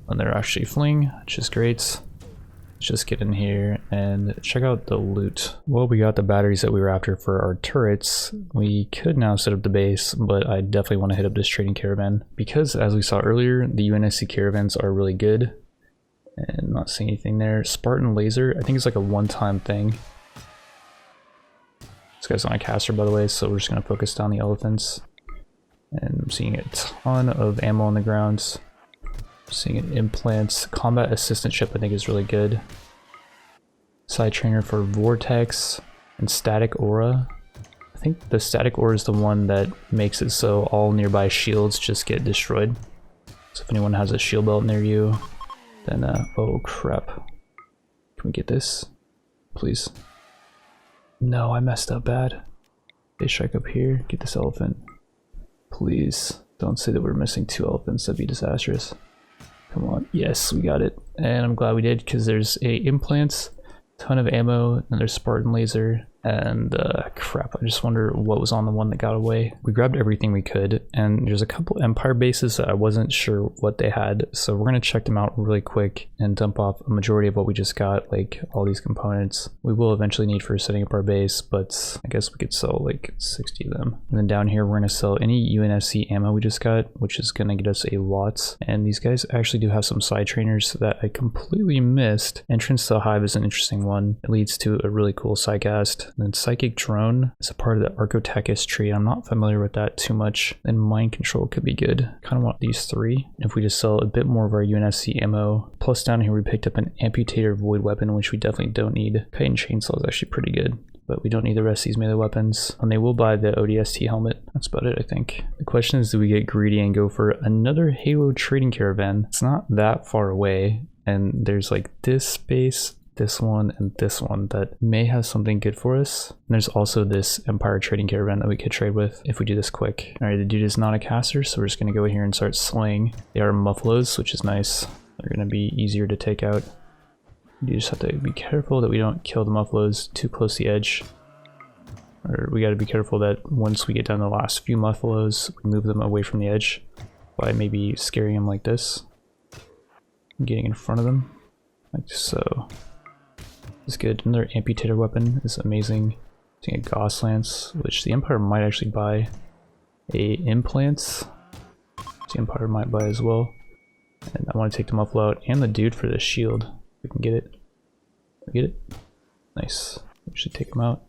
And they're actually fleeing, which is great. Let's just get in here and check out the loot. Well, we got the batteries that we were after for our turrets. We could now set up the base, but I definitely want to hit up this trading caravan because, as we saw earlier, the UNSC caravans are really good. And not seeing anything there. Spartan laser, I think it's like a one-time thing. This guy's on a caster, by the way, so we're just going to focus down the elephants. And I'm seeing a ton of ammo on the ground. Seeing an implants. Combat assistant ship I think is really good. Side trainer for Vortex and Static Aura. I think the static ore is the one that makes it so all nearby shields just get destroyed. So if anyone has a shield belt near you, then oh crap. Can we get this? Please. No, I messed up bad. They strike up here, get this elephant. Please, don't say that we're missing 2 elephants, that'd be disastrous. Come on, yes, we got it. And I'm glad we did, because there's a implants, ton of ammo, another Spartan laser, and crap, I just wonder what was on the one that got away. We grabbed everything we could, and there's a couple Empire bases that I wasn't sure what they had, so we're gonna check them out really quick and dump off a majority of what we just got, like all these components. We will eventually need for setting up our base, but I guess we could sell like 60 of them. And then down here we're gonna sell any UNSC ammo we just got, which is gonna get us a lot. And these guys actually do have some side trainers that I completely missed. Entrance to the Hive is an interesting one. It leads to a really cool sidecast. And then Psychic Drone is a part of the Archotechus tree. I'm not familiar with that too much. And Mind Control could be good. Kind of want these 3. If we just sell a bit more of our UNSC ammo. Plus down here we picked up an Amputator Void Weapon, which we definitely don't need. Kite and Chainsaw is actually pretty good, but we don't need the rest of these melee weapons. And they will buy the ODST helmet. That's about it, I think. The question is, do we get greedy and go for another Halo trading caravan? It's not that far away, and there's like this space, this one, and this one that may have something good for us. And there's also this Empire trading caravan that we could trade with if we do this quick. All right, the dude is not a caster, so we're just gonna go here and start slaying. They are muffaloes, which is nice. They're gonna be easier to take out. You just have to be careful that we don't kill the muffaloes too close to the edge. Or we gotta be careful that once we get down the last few muffaloes, we move them away from the edge by maybe scaring them like this. Getting in front of them, like so. Is good. Another amputator weapon is amazing. Using a Gauss Lance, which the Empire might actually buy. A implants, the Empire might buy as well. And I want to take the muffalo out and the dude for the shield. We can get it. Get it? Nice. We should take him out.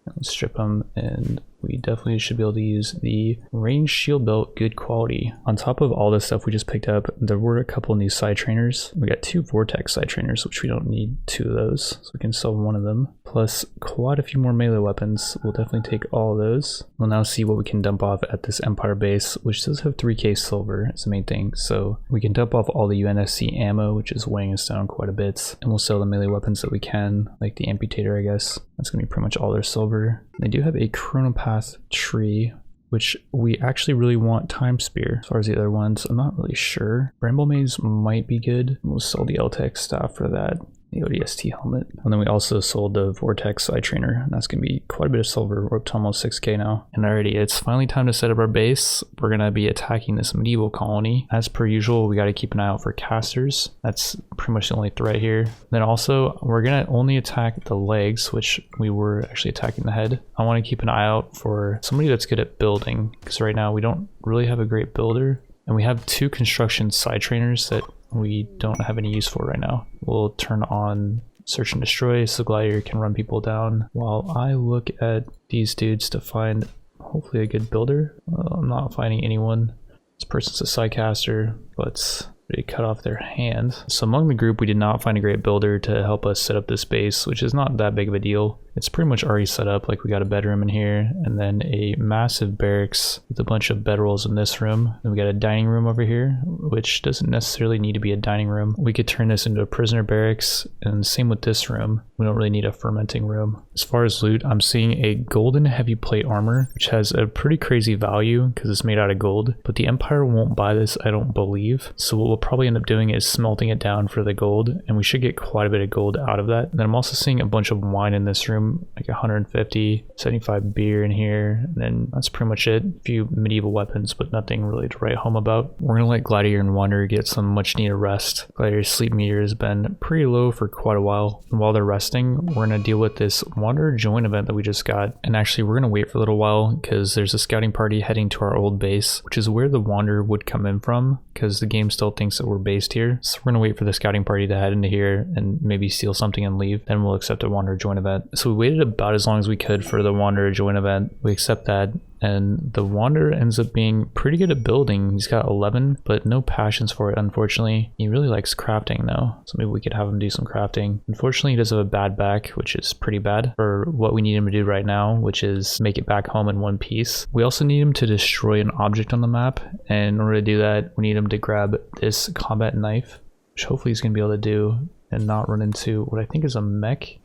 Let's strip him, and we definitely should be able to use the range shield belt, good quality. On top of all this stuff we just picked up, there were a couple of these side trainers. We got 2 vortex side trainers, which we don't need 2 of those, so we can sell one of them. Plus quite a few more melee weapons. We'll definitely take all of those. We'll now see what we can dump off at this Empire base, which does have 3k silver. It's the main thing. So we can dump off all the UNSC ammo, which is weighing us down quite a bit, and we'll sell the melee weapons that we can, like the amputator, I guess. That's gonna be pretty much all their silver. They do have a chronopath tree, which we actually really want time spear. As far as the other ones, I'm not really sure. Bramble Maze might be good. We'll sell the LTEC staff for that. The ODST helmet. And then we also sold the Vortex side trainer, and that's gonna be quite a bit of silver. We're up to almost 6k now. And already it's finally time to set up our base. We're gonna be attacking this medieval colony. As per usual, we gotta keep an eye out for casters. That's pretty much the only threat here. Then also, we're gonna only attack the legs, which we were actually attacking the head. I wanna keep an eye out for somebody that's good at building, because right now we don't really have a great builder. And we have 2 construction side trainers that we don't have any use for right now. We'll turn on search and destroy so Gladiator can run people down while I look at these dudes to find hopefully a good builder. I'm not finding anyone. This person's a sidecaster, but they cut off their hand. So among the group, we did not find a great builder to help us set up this base, which is not that big of a deal. It's pretty much already set up. Like, we got a bedroom in here, and then a massive barracks with a bunch of bedrolls in this room. Then we got a dining room over here, which doesn't necessarily need to be a dining room. We could turn this into a prisoner barracks, and same with this room. We don't really need a fermenting room. As far as loot, I'm seeing a golden heavy plate armor, which has a pretty crazy value because it's made out of gold, but the Empire won't buy this, I don't believe. So what we'll probably end up doing is smelting it down for the gold, and we should get quite a bit of gold out of that. And then I'm also seeing a bunch of wine in this room, like 150, 75 beer in here, and then that's pretty much it. A few medieval weapons, but nothing really to write home about. We're gonna let Gladiator and Wanderer get some much needed rest. Gladiator's sleep meter has been pretty low for quite a while, and while they're resting, we're gonna deal with this Wanderer join event that we just got. And actually, we're gonna wait for a little while because there's a scouting party heading to our old base, which is where the Wanderer would come in from, because the game still thinks that we're based here. So we're gonna wait for the scouting party to head into here and maybe steal something and leave. Then we'll accept a Wanderer join event. So we waited about as long as we could for the Wanderer join event. We accept that, and the Wanderer ends up being pretty good at building. He's got 11, but no passions for it, unfortunately. He really likes crafting though, so maybe we could have him do some crafting. Unfortunately, he does have a bad back, which is pretty bad for what we need him to do right now, which is make it back home in one piece. We also need him to destroy an object on the map, and in order to do that, we need him to grab this combat knife, which hopefully he's going to be able to do and not run into what I think is a mech.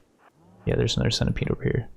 Yeah, there's another centipede over here.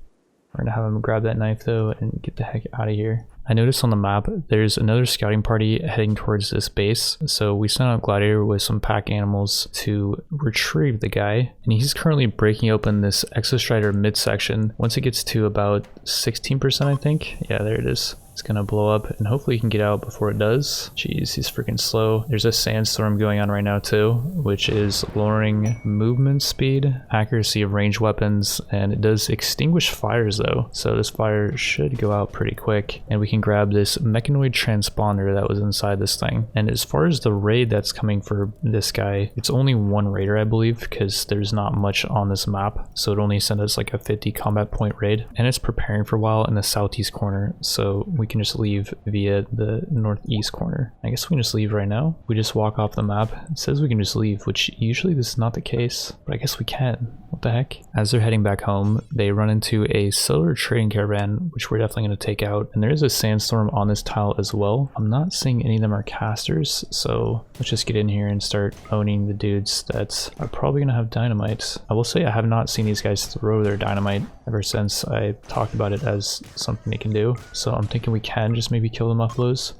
We're gonna have him grab that knife though and get the heck out of here. I noticed on the map there's another scouting party heading towards this base, so we sent out Gladiator with some pack animals to retrieve the guy, and he's currently breaking open this Exostrider midsection. Once it gets to about 16%, I think. Yeah, there it is. It's gonna blow up, and hopefully he can get out before it does. Jeez, he's freaking slow. There's a sandstorm going on right now too, which is lowering movement speed, accuracy of ranged weapons, and it does extinguish fires though. So this fire should go out pretty quick, and we can grab this mechanoid transponder that was inside this thing. And as far as the raid that's coming for this guy, it's only one raider, I believe, because there's not much on this map. So it only sent us like a 50 combat point raid, and it's preparing for a while in the southeast corner. So we can just leave via the northeast corner. I guess we can just leave right now. We just walk off the map. It says we can just leave, which usually this is not the case, but I guess we can. What the heck? As they're heading back home, they run into a solar trading caravan, which we're definitely going to take out. And there is a sandstorm on this tile as well. I'm not seeing any of them are casters, so let's just get in here and start owning the dudes that are probably going to have dynamite. I will say I have not seen these guys throw their dynamite ever since I talked about it as something they can do. So I'm thinking we can just maybe kill them off those.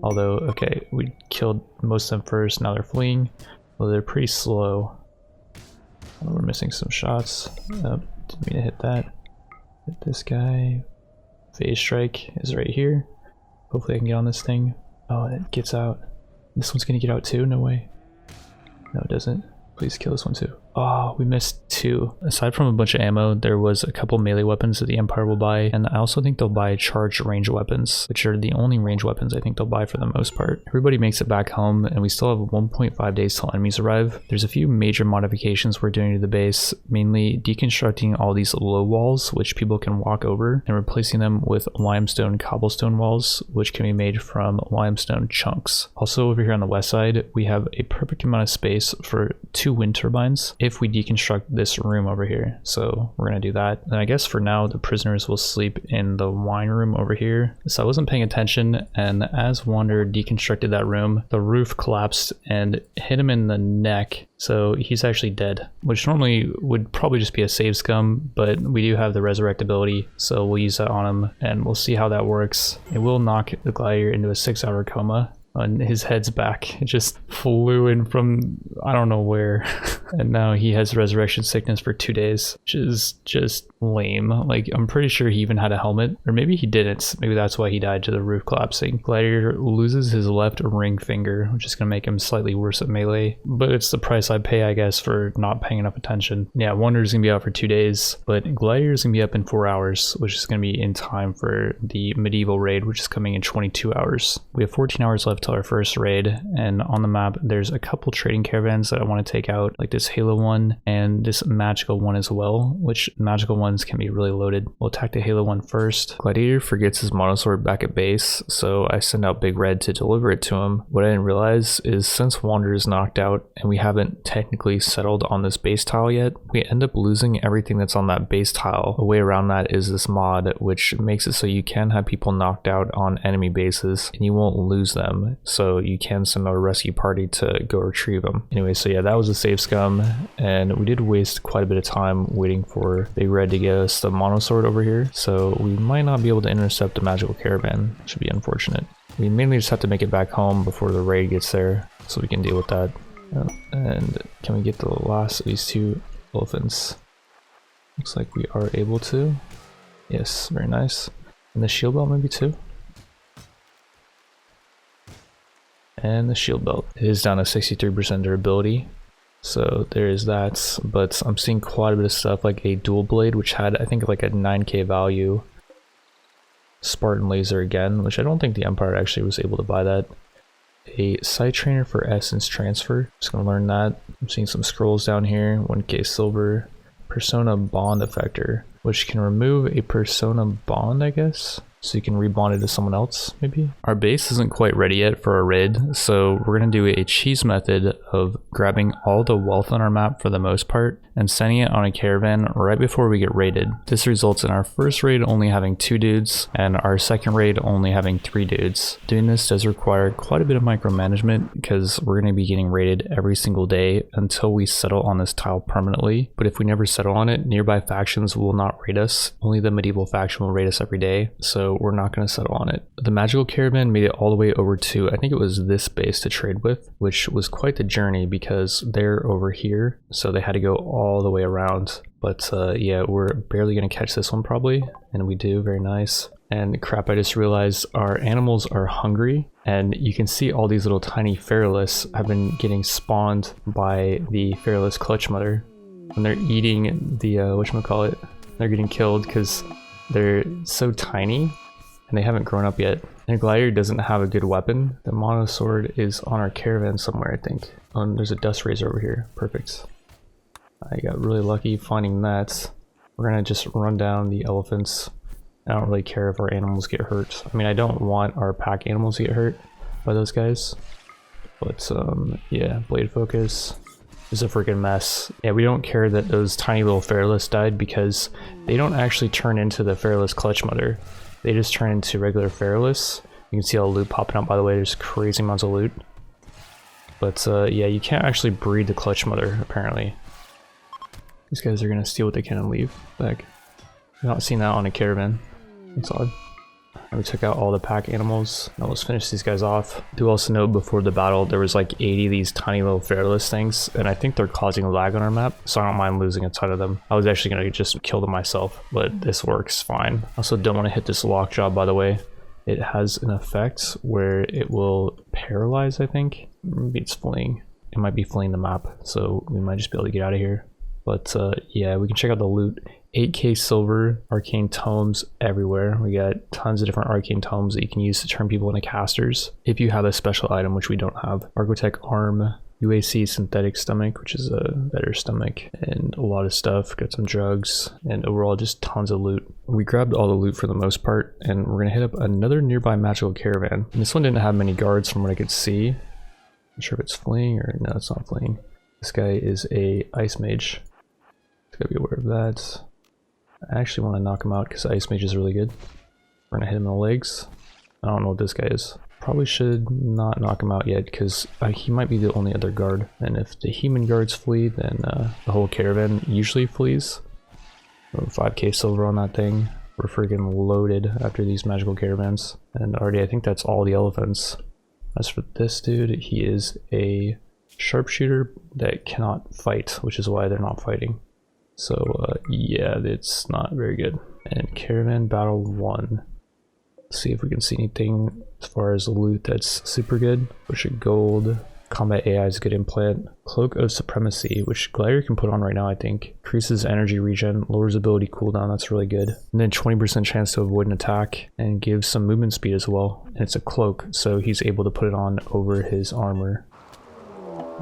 Although, okay, we killed most of them first, now they're fleeing. Well, they're pretty slow. Oh, we're missing some shots. Oh, didn't mean to hit that. Hit this guy. Phase strike is right here. Hopefully I can get on this thing. Oh, and it gets out. This one's gonna get out too? No way. No, it doesn't. Please kill this one too. Oh, we missed two. Aside from a bunch of ammo, there was a couple melee weapons that the Empire will buy, and I also think they'll buy charged range weapons, which are the only range weapons I think they'll buy for the most part. Everybody makes it back home, and we still have 1.5 days till enemies arrive. There's a few major modifications we're doing to the base, mainly deconstructing all these low walls, which people can walk over, and replacing them with limestone cobblestone walls, which can be made from limestone chunks. Also over here on the west side, we have a perfect amount of space for 2 wind turbines if we deconstruct this room over here. So we're gonna do that. And I guess for now the prisoners will sleep in the wine room over here. So I wasn't paying attention, and as Wanderer deconstructed that room, the roof collapsed and hit him in the neck. So he's actually dead, which normally would probably just be a save scum, but we do have the resurrect ability, so we'll use that on him and we'll see how that works. It will knock the Gladiator into a 6-hour coma. And his head's back. It just flew in from I don't know where. And now he has resurrection sickness for 2 days, which is just lame. Like, I'm pretty sure he even had a helmet, or maybe he didn't. Maybe that's why he died to the roof collapsing. Gladiator loses his left ring finger, which is going to make him slightly worse at melee, but it's the price I pay, I guess, for not paying enough attention. Yeah, Wanderer's going to be out for 2 days, but Gladiator's going to be up in 4 hours, which is going to be in time for the medieval raid, which is coming in 22 hours. We have 14 hours left till our first raid, and on the map there's a couple trading caravans that I want to take out, like this Halo one and this magical one as well, which magical ones can be really loaded. We'll attack the Halo one first. Gladiator forgets his monosword back at base, so I send out Big Red to deliver it to him. What I didn't realize is since Wanderer is knocked out and we haven't technically settled on this base tile yet, we end up losing everything that's on that base tile. A way around that is this mod, which makes it so you can have people knocked out on enemy bases and you won't lose them, so you can send out a rescue party to go retrieve them. Anyway, so yeah, that was a save scum, and we did waste quite a bit of time waiting for Big Red to get us the monosword over here, so we might not be able to intercept the magical caravan. Should be unfortunate. We mainly just have to make it back home before the raid gets there, so we can deal with that. And can we get the last of these 2 elephants? Looks like we are able to. Yes, very nice. And the shield belt maybe too. And the shield belt is down to 63% durability, so there is that. But I'm seeing quite a bit of stuff, like a dual blade, which had I think like a 9k value. Spartan laser again, which I don't think the Empire actually was able to buy that. A sight trainer for essence transfer, just gonna learn that. I'm seeing some scrolls down here, 1k silver. Persona bond effector, which can remove a persona bond, I guess. so you can rebond it to someone else, maybe. Our base isn't quite ready yet for a raid, so we're gonna do a cheese method of grabbing all the wealth on our map for the most part and sending it on a caravan right before we get raided. This results in our first raid only having 2 dudes and our second raid only having 3 dudes. Doing this does require quite a bit of micromanagement because we're gonna be getting raided every single day until we settle on this tile permanently. But if we never settle on it, nearby factions will not raid us. Only the medieval faction will raid us every day, so we're not going to settle on it. The magical caravan made it all the way over to, I think it was this base to trade with, which was quite the journey because they're over here, so they had to go all the way around. But yeah, we're barely going to catch this one probably, and we do. Very nice. And crap, I just realized our animals are hungry, and you can see all these little tiny feralus have been getting spawned by the feralus clutch mother. When they're eating the whatchamacallit, they're getting killed because they're so tiny and they haven't grown up yet. And Gladiator doesn't have a good weapon. The mono sword is on our caravan somewhere, I think. Oh, and there's a dust razor over here. Perfect. I got really lucky finding that. We're gonna just run down the elephants. I don't really care if our animals get hurt. I mean, I don't want our pack animals to get hurt by those guys. But yeah, blade focus is a freaking mess. Yeah, we don't care that those tiny little feralus died because they don't actually turn into the feralus clutch mother. They just turn into regular feralus. You can see all the loot popping up, by the way. There's crazy amounts of loot. But yeah, you can't actually breed the clutch mother, apparently. These guys are gonna steal what they can and leave. Back. I've not seen that on a caravan. That's odd. And we took out all the pack animals. Now let's finish these guys off. Do also note before the battle there was like 80 of these tiny little feralus things, and I think they're causing lag on our map, so I don't mind losing a ton of them. I was actually gonna just kill them myself, but this works fine. Also don't want to hit this lock job, by the way. It has an effect where it will paralyze, I think. Maybe it's fleeing. It might be fleeing the map, so we might just be able to get out of here. But yeah, we can check out the loot. 8k silver, arcane tomes everywhere. We got tons of different arcane tomes that you can use to turn people into casters if you have a special item, which we don't have. Argotech arm, UAC synthetic stomach, which is a better stomach, and a lot of stuff. Got some drugs, and overall just tons of loot. We grabbed all the loot for the most part, and we're gonna hit up another nearby magical caravan. And this one didn't have many guards from what I could see. Not sure if it's fleeing or no, it's not fleeing. This guy is a ice mage. Gotta be aware of that. I actually want to knock him out because Ice Mage is really good. We're gonna hit him in the legs. I don't know what this guy is. Probably should not knock him out yet because he might be the only other guard. And if the human guards flee, then the whole caravan usually flees. So 5k silver on that thing. We're freaking loaded after these magical caravans. And already I think that's all the elephants. As for this dude, he is a sharpshooter that cannot fight, which is why they're not fighting. So yeah, it's not very good. And caravan battle 1. Let's see if we can see anything as far as loot that's super good. Push it gold. Combat AI is a good implant. Cloak of Supremacy, which Gladiator can put on right now, I think. Increases energy regen, lowers ability cooldown, that's really good. And then 20% chance to avoid an attack, and gives some movement speed as well. And it's a cloak, so he's able to put it on over his armor.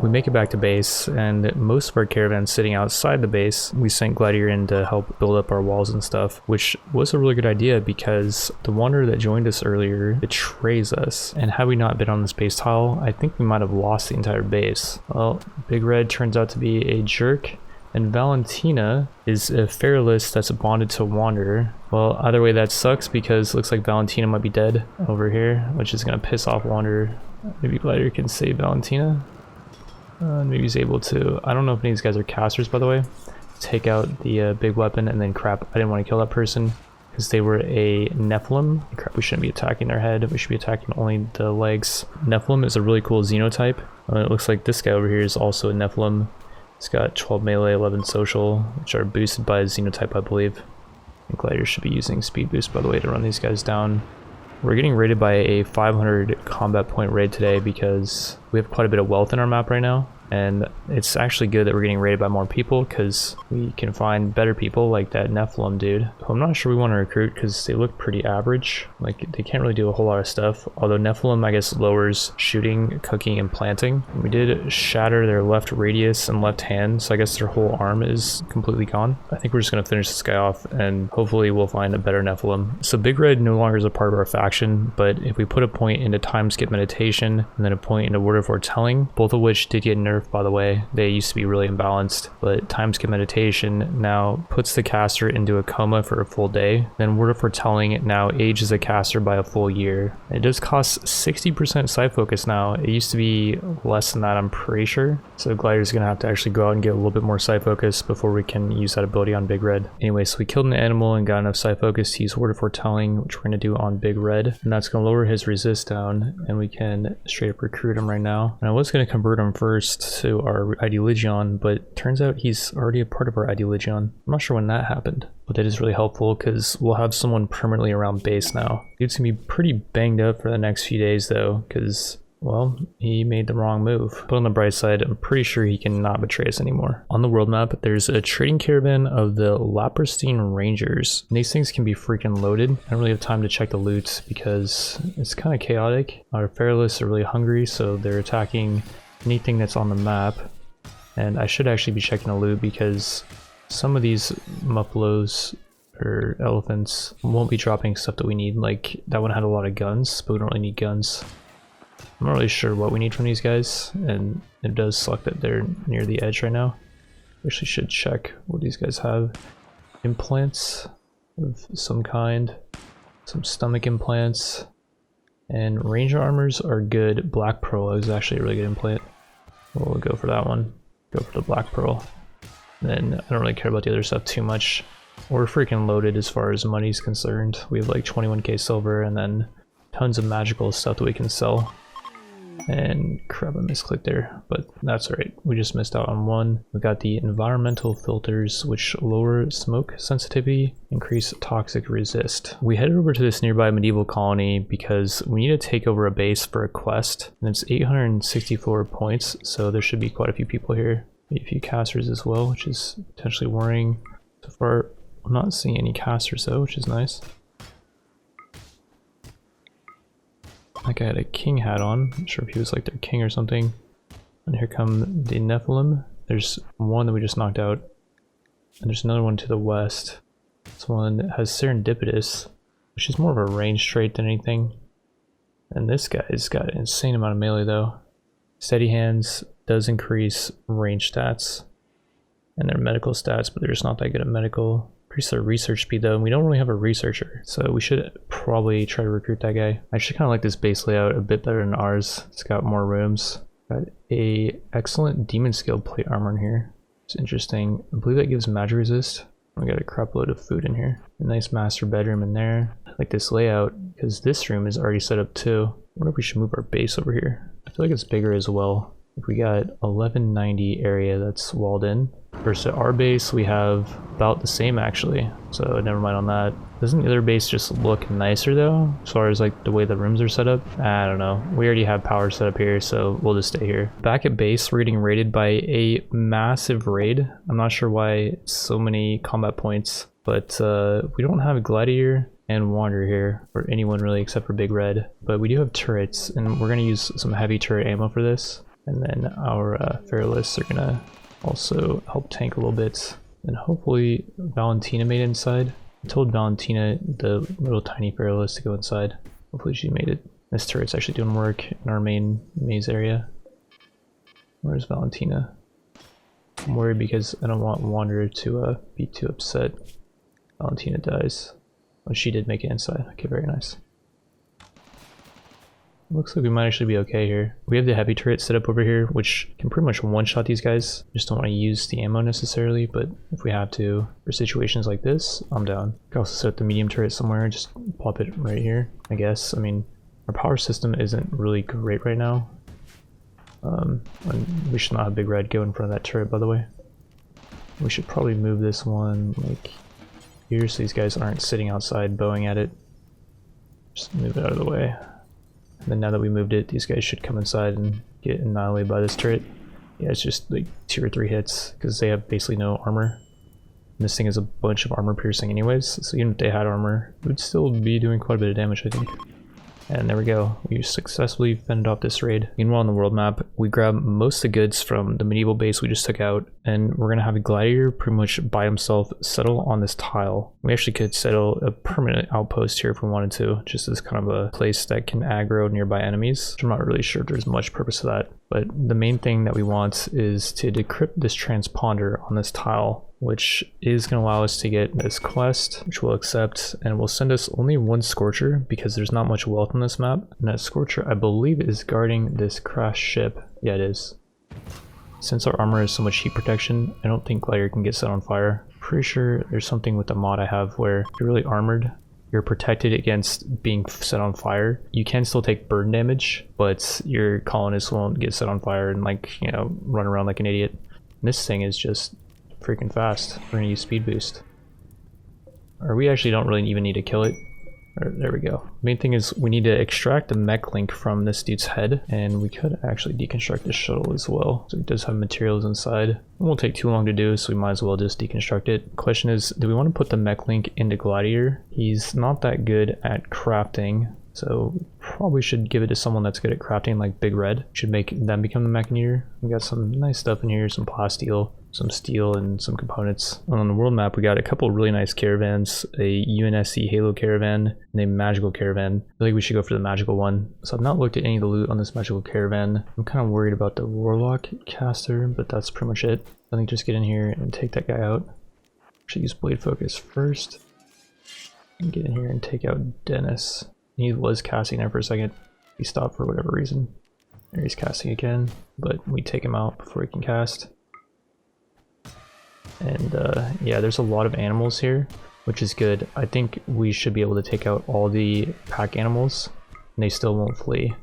We make it back to base, and most of our caravans sitting outside the base. We sent Gladiator in to help build up our walls and stuff, which was a really good idea because the wanderer that joined us earlier betrays us, and had we not been on this base tile, I think we might have lost the entire base. Well, Big Red turns out to be a jerk, and Valentina is a feralus that's bonded to a wanderer. Well, either way that sucks because it looks like Valentina might be dead over here, which is going to piss off wanderer. Maybe Gladiator can save Valentina. Maybe he's able to. I don't know if any of these guys are casters, by the way. Take out the big weapon, and then crap, I didn't want to kill that person because they were a Nephilim. Crap, we shouldn't be attacking their head. We should be attacking only the legs. Nephilim is a really cool xenotype. It looks like this guy over here is also a Nephilim. He's got 12 melee, 11 social, which are boosted by his xenotype, I believe. I think Gladiator should be using speed boost, by the way, to run these guys down. We're getting raided by a 500 combat point raid today because we have quite a bit of wealth in our map right now. And it's actually good that we're getting raided by more people because we can find better people like that Nephilim dude, who I'm not sure we want to recruit because they look pretty average. Like, they can't really do a whole lot of stuff. Although Nephilim, I guess, lowers shooting, cooking, and planting. We did shatter their left radius and left hand, so I guess their whole arm is completely gone. I think we're just going to finish this guy off and hopefully we'll find a better Nephilim. So Big Red no longer is a part of our faction, but if we put a point into time skip meditation and then a point into word of foretelling, both of which did get nerfed, by the way. They used to be really imbalanced, but time skip meditation now puts the caster into a coma for a full day. Then word of foretelling now ages the caster by a full year. It does cost 60% sight focus now. It used to be less than that, I'm pretty sure. So Glider's gonna have to actually go out and get a little bit more sight focus before we can use that ability on Big Red. Anyway, so we killed an animal and got enough sight focus to use word of foretelling, which we're gonna do on Big Red, and that's gonna lower his resist down, and we can straight up recruit him right now. And I was gonna convert him first to our ID Legion, but turns out he's already a part of our ID Legion. I'm not sure when that happened, but that is really helpful because we'll have someone permanently around base now. Dude's gonna be pretty banged up for the next few days though, because, well, he made the wrong move. But on the bright side, I'm pretty sure he cannot betray us anymore. On the world map, there's a trading caravan of the Lapristine Rangers. And these things can be freaking loaded. I don't really have time to check the loot because it's kind of chaotic. Our Feralists are really hungry, so they're attacking anything that's on the map. And I should actually be checking the loot because some of these muffaloes or elephants won't be dropping stuff that we need. Like, that one had a lot of guns, but we don't really need guns. I'm not really sure what we need from these guys, and it does suck that they're near the edge right now. We actually should check what these guys have. Implants of some kind, some stomach implants, and ranger armors are good. Black Pearl is actually a really good implant. We'll go for that one. Go for the Black Pearl. Then I don't really care about the other stuff too much. We're freaking loaded as far as money's concerned. We have like 21k silver and then tons of magical stuff that we can sell. And crap, I misclicked there, but that's alright. We just missed out on one. We got the environmental filters, which lower smoke sensitivity, increase toxic resist. We headed over to this nearby medieval colony because we need to take over a base for a quest, and it's 864 points, so there should be quite a few people here. Maybe a few casters as well, which is potentially worrying. So far, I'm not seeing any casters though, which is nice. That guy had a king hat on. Not sure if he was like their king or something. And here come the Nephilim. There's one that we just knocked out. And there's another one to the west. This one has Serendipitous, which is more of a range trait than anything. And this guy's got an insane amount of melee though. Steady hands does increase range stats. And their medical stats, but they're just not that good at medical. Increase their research speed though, and we don't really have a researcher, so we should probably try to recruit that guy. I actually kind of like this base layout a bit better than ours. It's got more rooms. Got a excellent demon scale plate armor in here. It's interesting. I believe that gives magic resist. We got a crap load of food in here. A nice master bedroom in there. I like this layout because this room is already set up too. I wonder if we should move our base over here. I feel like it's bigger as well. If we got 1190 area that's walled in. Versus our base, we have about the same actually, so never mind on that. Doesn't the other base just look nicer though, as far as like the way the rooms are set up? I don't know. We already have power set up here, so we'll just stay here. Back at base, we're getting raided by a massive raid. I'm not sure why so many combat points, but we don't have a Gladiator and Wander here, or anyone really except for Big Red. But we do have turrets, and we're gonna use some heavy turret ammo for this. And then our Feralists are gonna also help tank a little bit. And hopefully Valentina made it inside. I told Valentina, the little tiny Feralist, to go inside. Hopefully she made it. This turret's actually doing work in our main maze area. Where's Valentina? I'm worried because I don't want Wanderer to be too upset. Valentina dies. Oh, she did make it inside. Okay, very nice. Looks like we might actually be okay here. We have the heavy turret set up over here, which can pretty much one-shot these guys. Just don't want to use the ammo necessarily, but if we have to for situations like this, I'm down. We can also set up the medium turret somewhere, just plop it right here, I guess. I mean, our power system isn't really great right now. And we should not have Big Red go in front of that turret, by the way. We should probably move this one like here so these guys aren't sitting outside bowing at it. Just move it out of the way. And then now that we moved it, these guys should come inside and get annihilated by this turret. Yeah, it's just like 2 or 3 hits because they have basically no armor. And this thing has a bunch of armor piercing anyways, so even if they had armor, it would still be doing quite a bit of damage, I think. And there we go, we successfully fended off this raid. Meanwhile on the world map, we grab most of the goods from the medieval base we just took out, and we're gonna have a gladiator pretty much by himself settle on this tile. We actually could settle a permanent outpost here if we wanted to, just as kind of a place that can aggro nearby enemies. I'm not really sure if there's much purpose to that, but the main thing that we want is to decrypt this transponder on this tile, which is going to allow us to get this quest, which we'll accept, and will send us only 1 Scorcher because there's not much wealth on this map. And that Scorcher, I believe, is guarding this crashed ship. Yeah, it is. Since our armor has so much heat protection, I don't think Gladiator can get set on fire. Pretty sure there's something with the mod I have where if you're really armored, you're protected against being set on fire. You can still take burn damage, but your colonists won't get set on fire and, like, you know, run around like an idiot. And this thing is just freaking fast. We're gonna use speed boost. Or we actually don't really even need to kill it. There we go. Main thing is we need to extract the mech link from this dude's head, and we could actually deconstruct the shuttle as well. So it does have materials inside. It won't take too long to do, so we might as well just deconstruct it. Question is, do we want to put the mech link into Gladiator? He's not that good at crafting, so probably should give it to someone that's good at crafting, like Big Red. Should make them become the Mechanier. We got some nice stuff in here, some plasteel, some steel, and some components. On the world map, we got a couple of really nice caravans, a UNSC Halo caravan and a magical caravan. I feel like we should go for the magical one. So I've not looked at any of the loot on this magical caravan. I'm kind of worried about the Warlock caster, but that's pretty much it. I think just get in here and take that guy out. Should use Blade Focus first. And get in here and take out Dennis. He was casting there for a second. He stopped for whatever reason. There he's casting again, but we take him out before he can cast. And yeah, there's a lot of animals here, which is good. I think we should be able to take out all the pack animals, and they still won't flee.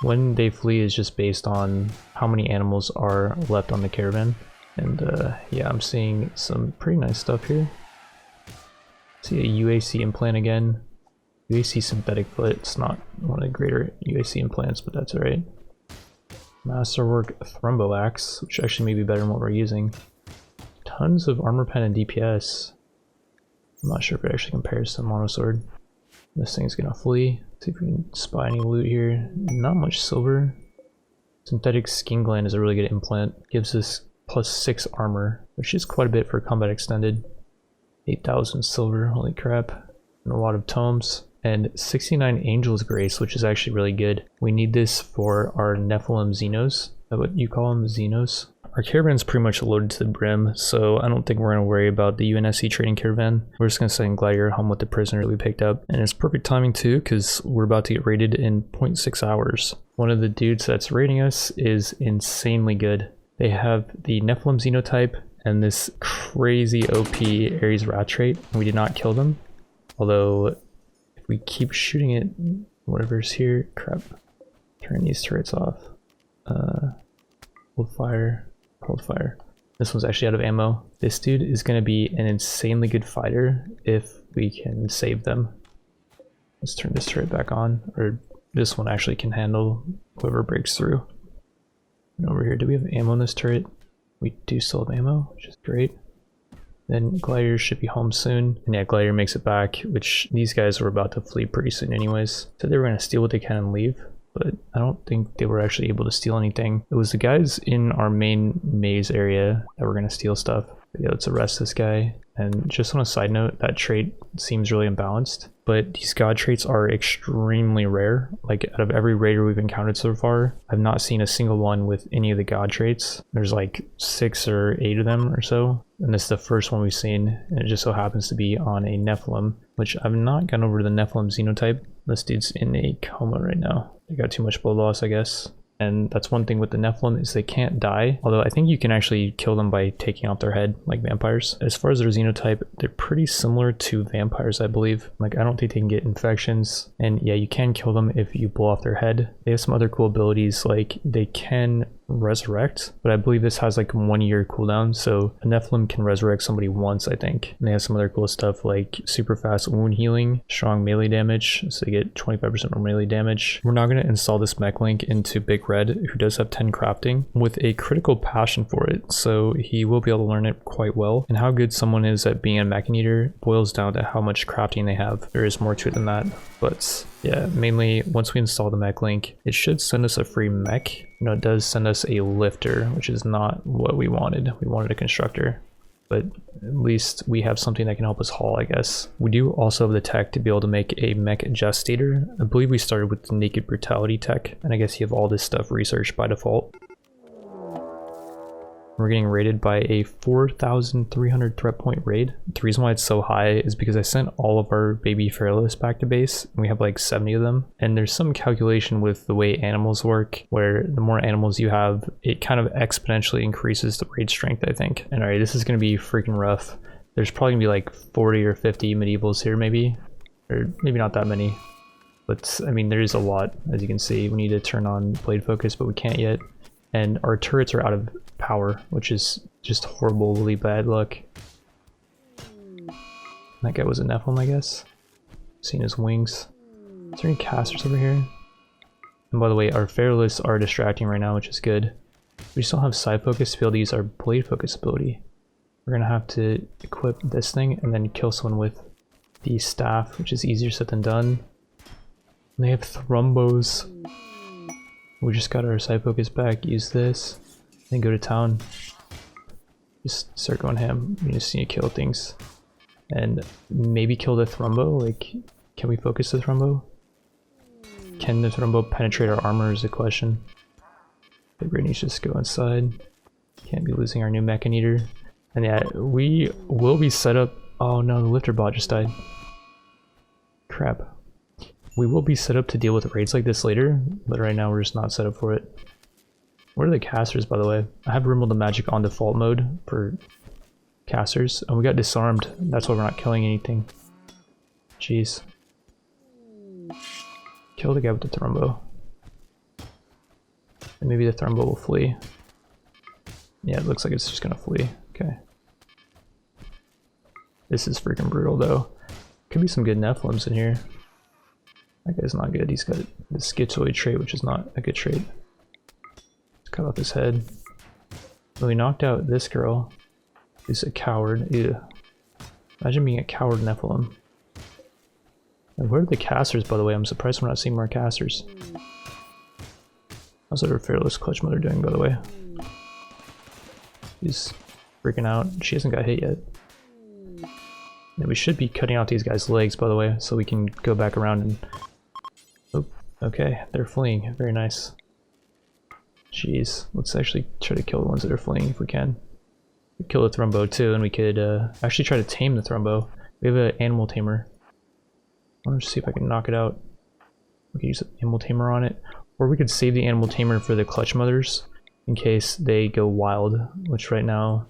When they flee is just based on how many animals are left on the caravan. And yeah, I'm seeing some pretty nice stuff here. See a UAC implant again. UAC synthetic foot. It's not one of the greater UAC implants, but that's alright. Masterwork Thrumbo Axe, which actually may be better than what we're using. Tons of armor pen and DPS. I'm not sure if it actually compares to Monosword. This thing's gonna flee. Let's see if we can spy any loot here. Not much silver. Synthetic Skin Gland is a really good implant. Gives us +6 armor, which is quite a bit for combat extended. 8,000 silver, holy crap. And a lot of tomes. And 69 Angel's Grace, which is actually really good. We need this for our Nephilim Xenos. Is that what you call them, Xenos? Our caravan's pretty much loaded to the brim, so I don't think we're going to worry about the UNSC trading caravan. We're just going to send Gladiator home with the prisoner that we picked up. And it's perfect timing too, because we're about to get raided in 0.6 hours. One of the dudes that's raiding us is insanely good. They have the Nephilim Xenotype and this crazy OP Ares Rat trait. We did not kill them, although if we keep shooting it, whatever's here, crap. Turn these turrets off. Hold fire. Hold fire. This one's actually out of ammo. This dude is going to be an insanely good fighter if we can save them. Let's turn this turret back on, or this one actually can handle whoever breaks through. And over here, do we have ammo in this turret? We do still have ammo, which is great. Then Gladiator should be home soon. And yeah, Gladiator makes it back, which these guys were about to flee pretty soon anyways. So they were going to steal what they can and leave, but I don't think they were actually able to steal anything. It was the guys in our main maze area that were going to steal stuff. But yeah, let's arrest this guy. And just on a side note, that trait seems really imbalanced, but these god traits are extremely rare. Like, out of every raider we've encountered so far, I've not seen a single one with any of the god traits. There's like 6 or 8 of them or so, and this is the first one we've seen, and it just so happens to be on a Nephilim, which I've not gone over the Nephilim Xenotype. This dude's in a coma right now. They got too much blood loss, I guess. And that's one thing with the Nephilim, is they can't die. Although I think you can actually kill them by taking out their head, like vampires. As far as their xenotype, they're pretty similar to vampires, I believe. Like, I don't think they can get infections. And yeah, you can kill them if you blow off their head. They have some other cool abilities, like they can resurrect, but I believe this has like 1 year cooldown, so a Nephilim can resurrect somebody once, I think. And they have some other cool stuff like super fast wound healing, strong melee damage, so you get 25% more melee damage. We're now going to install this mech link into Big Red, who does have 10 crafting with a critical passion for it, so he will be able to learn it quite well. And how good someone is at being a mech eater boils down to how much crafting they have. There is more to it than that, but yeah, mainly once we install the mech link, it should send us a free mech. No, it does send us a lifter, which is not what we wanted. We wanted a constructor, but at least we have something that can help us haul, I guess. We do also have the tech to be able to make a mech gestator. I believe we started with the naked brutality tech, and I guess you have all this stuff researched by default. We're getting rated by a 4,300 threat point raid. The reason why it's so high is because I sent all of our baby Feralus back to base, and we have like 70 of them. And there's some calculation with the way animals work, where the more animals you have, it kind of exponentially increases the raid strength, I think. And alright, this is going to be freaking rough. There's probably going to be like 40 or 50 medievals here maybe, or maybe not that many. But I mean, there is a lot, as you can see. We need to turn on blade focus, but we can't yet. And our turrets are out of power, which is just horribly bad luck. That guy was a Nephilim, I guess. Seeing his wings. Is there any casters over here? And by the way, our Feralus are distracting right now, which is good. We still have side focus to be able to use our blade focus ability. We're gonna have to equip this thing and then kill someone with the staff, which is easier said than done. And they have thrombos. We just got our side focus back, use this, then go to town. Just start going ham. We just need to kill things. And maybe kill the thrombo, like, can we focus the thrombo? Can the thrombo penetrate our armor is the question. Big Red needs to just go inside. Can't be losing our new Mechan Eater. And yeah, we will be set up. Oh no, the lifter bot just died. Crap. We will be set up to deal with raids like this later, but right now we're just not set up for it. Where are the casters, by the way? I have RimWorld the Magic on default mode for casters, and we got disarmed. That's why we're not killing anything. Jeez. Kill the guy with the thrombo. And maybe the thrombo will flee. Yeah, it looks like it's just gonna flee. Okay. This is freaking brutal though. Could be some good Nephilims in here. That guy's not good. He's got the schizoid trait, which is not a good trait. Let's cut off his head. Well, we knocked out this girl. Who's a coward. Ew. Imagine being a coward Nephilim. And where are the casters, by the way? I'm surprised we're not seeing more casters. How's our Fearless Clutch Mother doing, by the way? She's freaking out. She hasn't got hit yet. And we should be cutting out these guys' legs, by the way, so we can go back around and... Oh, okay, they're fleeing. Very nice. Jeez, let's actually try to kill the ones that are fleeing if we can. We kill the thrombo too, and we could actually try to tame the thrombo. We have an animal tamer. I want to see if I can knock it out. We could use an animal tamer on it. Or we could save the animal tamer for the clutch mothers in case they go wild, which right now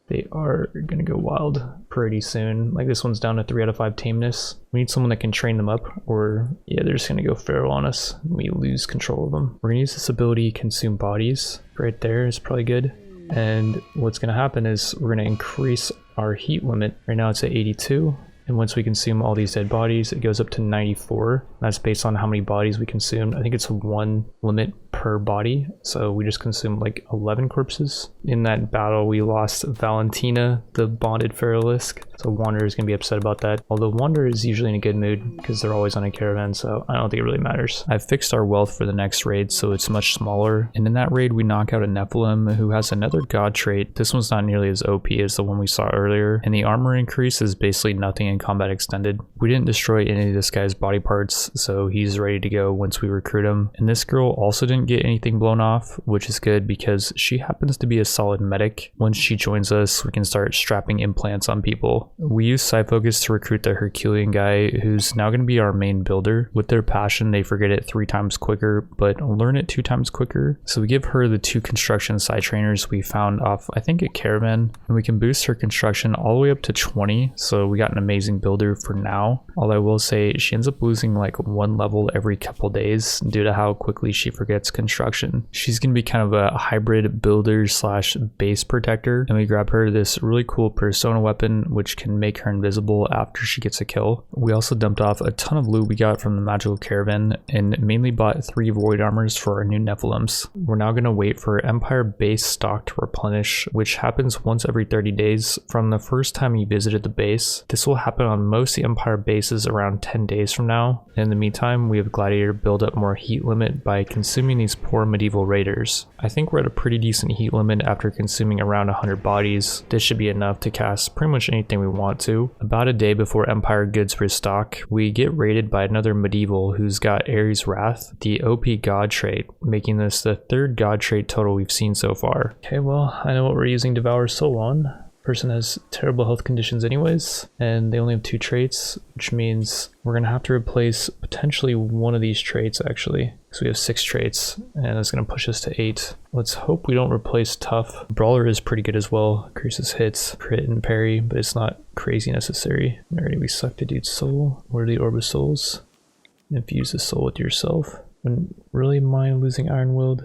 they are gonna go wild pretty soon. Like this one's down to 3 out of 5 tameness. We need someone that can train them up, or yeah, they're just gonna go feral on us and we lose control of them. We're gonna use this ability, Consume Bodies. Right there is probably good. And what's gonna happen is we're gonna increase our heat limit. Right now it's at 82. And once we consume all these dead bodies, it goes up to 94. That's based on how many bodies we consumed. I think it's 1 limit per body. So we just consumed like 11 corpses. In that battle, we lost Valentina, the bonded Feralisk. So Wanderer is going to be upset about that. Although Wanderer is usually in a good mood because they're always on a caravan. So I don't think it really matters. I've fixed our wealth for the next raid, so it's much smaller. And in that raid, we knock out a Nephilim who has another god trait. This one's not nearly as OP as the one we saw earlier. And the armor increase is basically nothing in combat extended. We didn't destroy any of this guy's body parts, so he's ready to go once we recruit him. And this girl also didn't get anything blown off, which is good because she happens to be a solid medic. Once she joins us, we can start strapping implants on people. We use side focus to recruit the Herculean guy, who's now going to be our main builder. With their passion, they forget it 3 times quicker, but learn it 2 times quicker. So we give her the 2 construction side trainers we found off, I think, a caravan, and we can boost her construction all the way up to 20. So we got an amazing builder for now. Although I will say she ends up losing like 1 level every couple days due to how quickly she forgets construction. She's going to be kind of a hybrid builder slash base protector, and we grab her this really cool persona weapon which can make her invisible after she gets a kill. We also dumped off a ton of loot we got from the magical caravan and mainly bought 3 void armors for our new Nephilims. We're now going to wait for Empire base stock to replenish, which happens once every 30 days from the first time you visited the base. This will happen on most of the Empire bases around 10 days from now. In the meantime, we have Gladiator build up more heat limit by consuming these poor medieval raiders. I think we're at a pretty decent heat limit after consuming around 100 bodies. This should be enough to cast pretty much anything we want to. About a day before Empire goods restock, we get raided by another medieval who's got Ares Wrath, the OP god trait, making this the 3rd god trait total we've seen so far. Okay, well, I know what we're using Devour Soul on. Person has terrible health conditions anyways, and they only have 2 traits, which means we're gonna have to replace potentially one of these traits actually, because we have 6 traits, and it's gonna push us to 8. Let's hope we don't replace Tough. Brawler is pretty good as well, increases hits, crit, and parry, but it's not crazy necessary. Alrighty, we sucked a dude's soul. What are the Orb of Souls? Infuse the soul with yourself. Wouldn't really mind losing Iron Willed.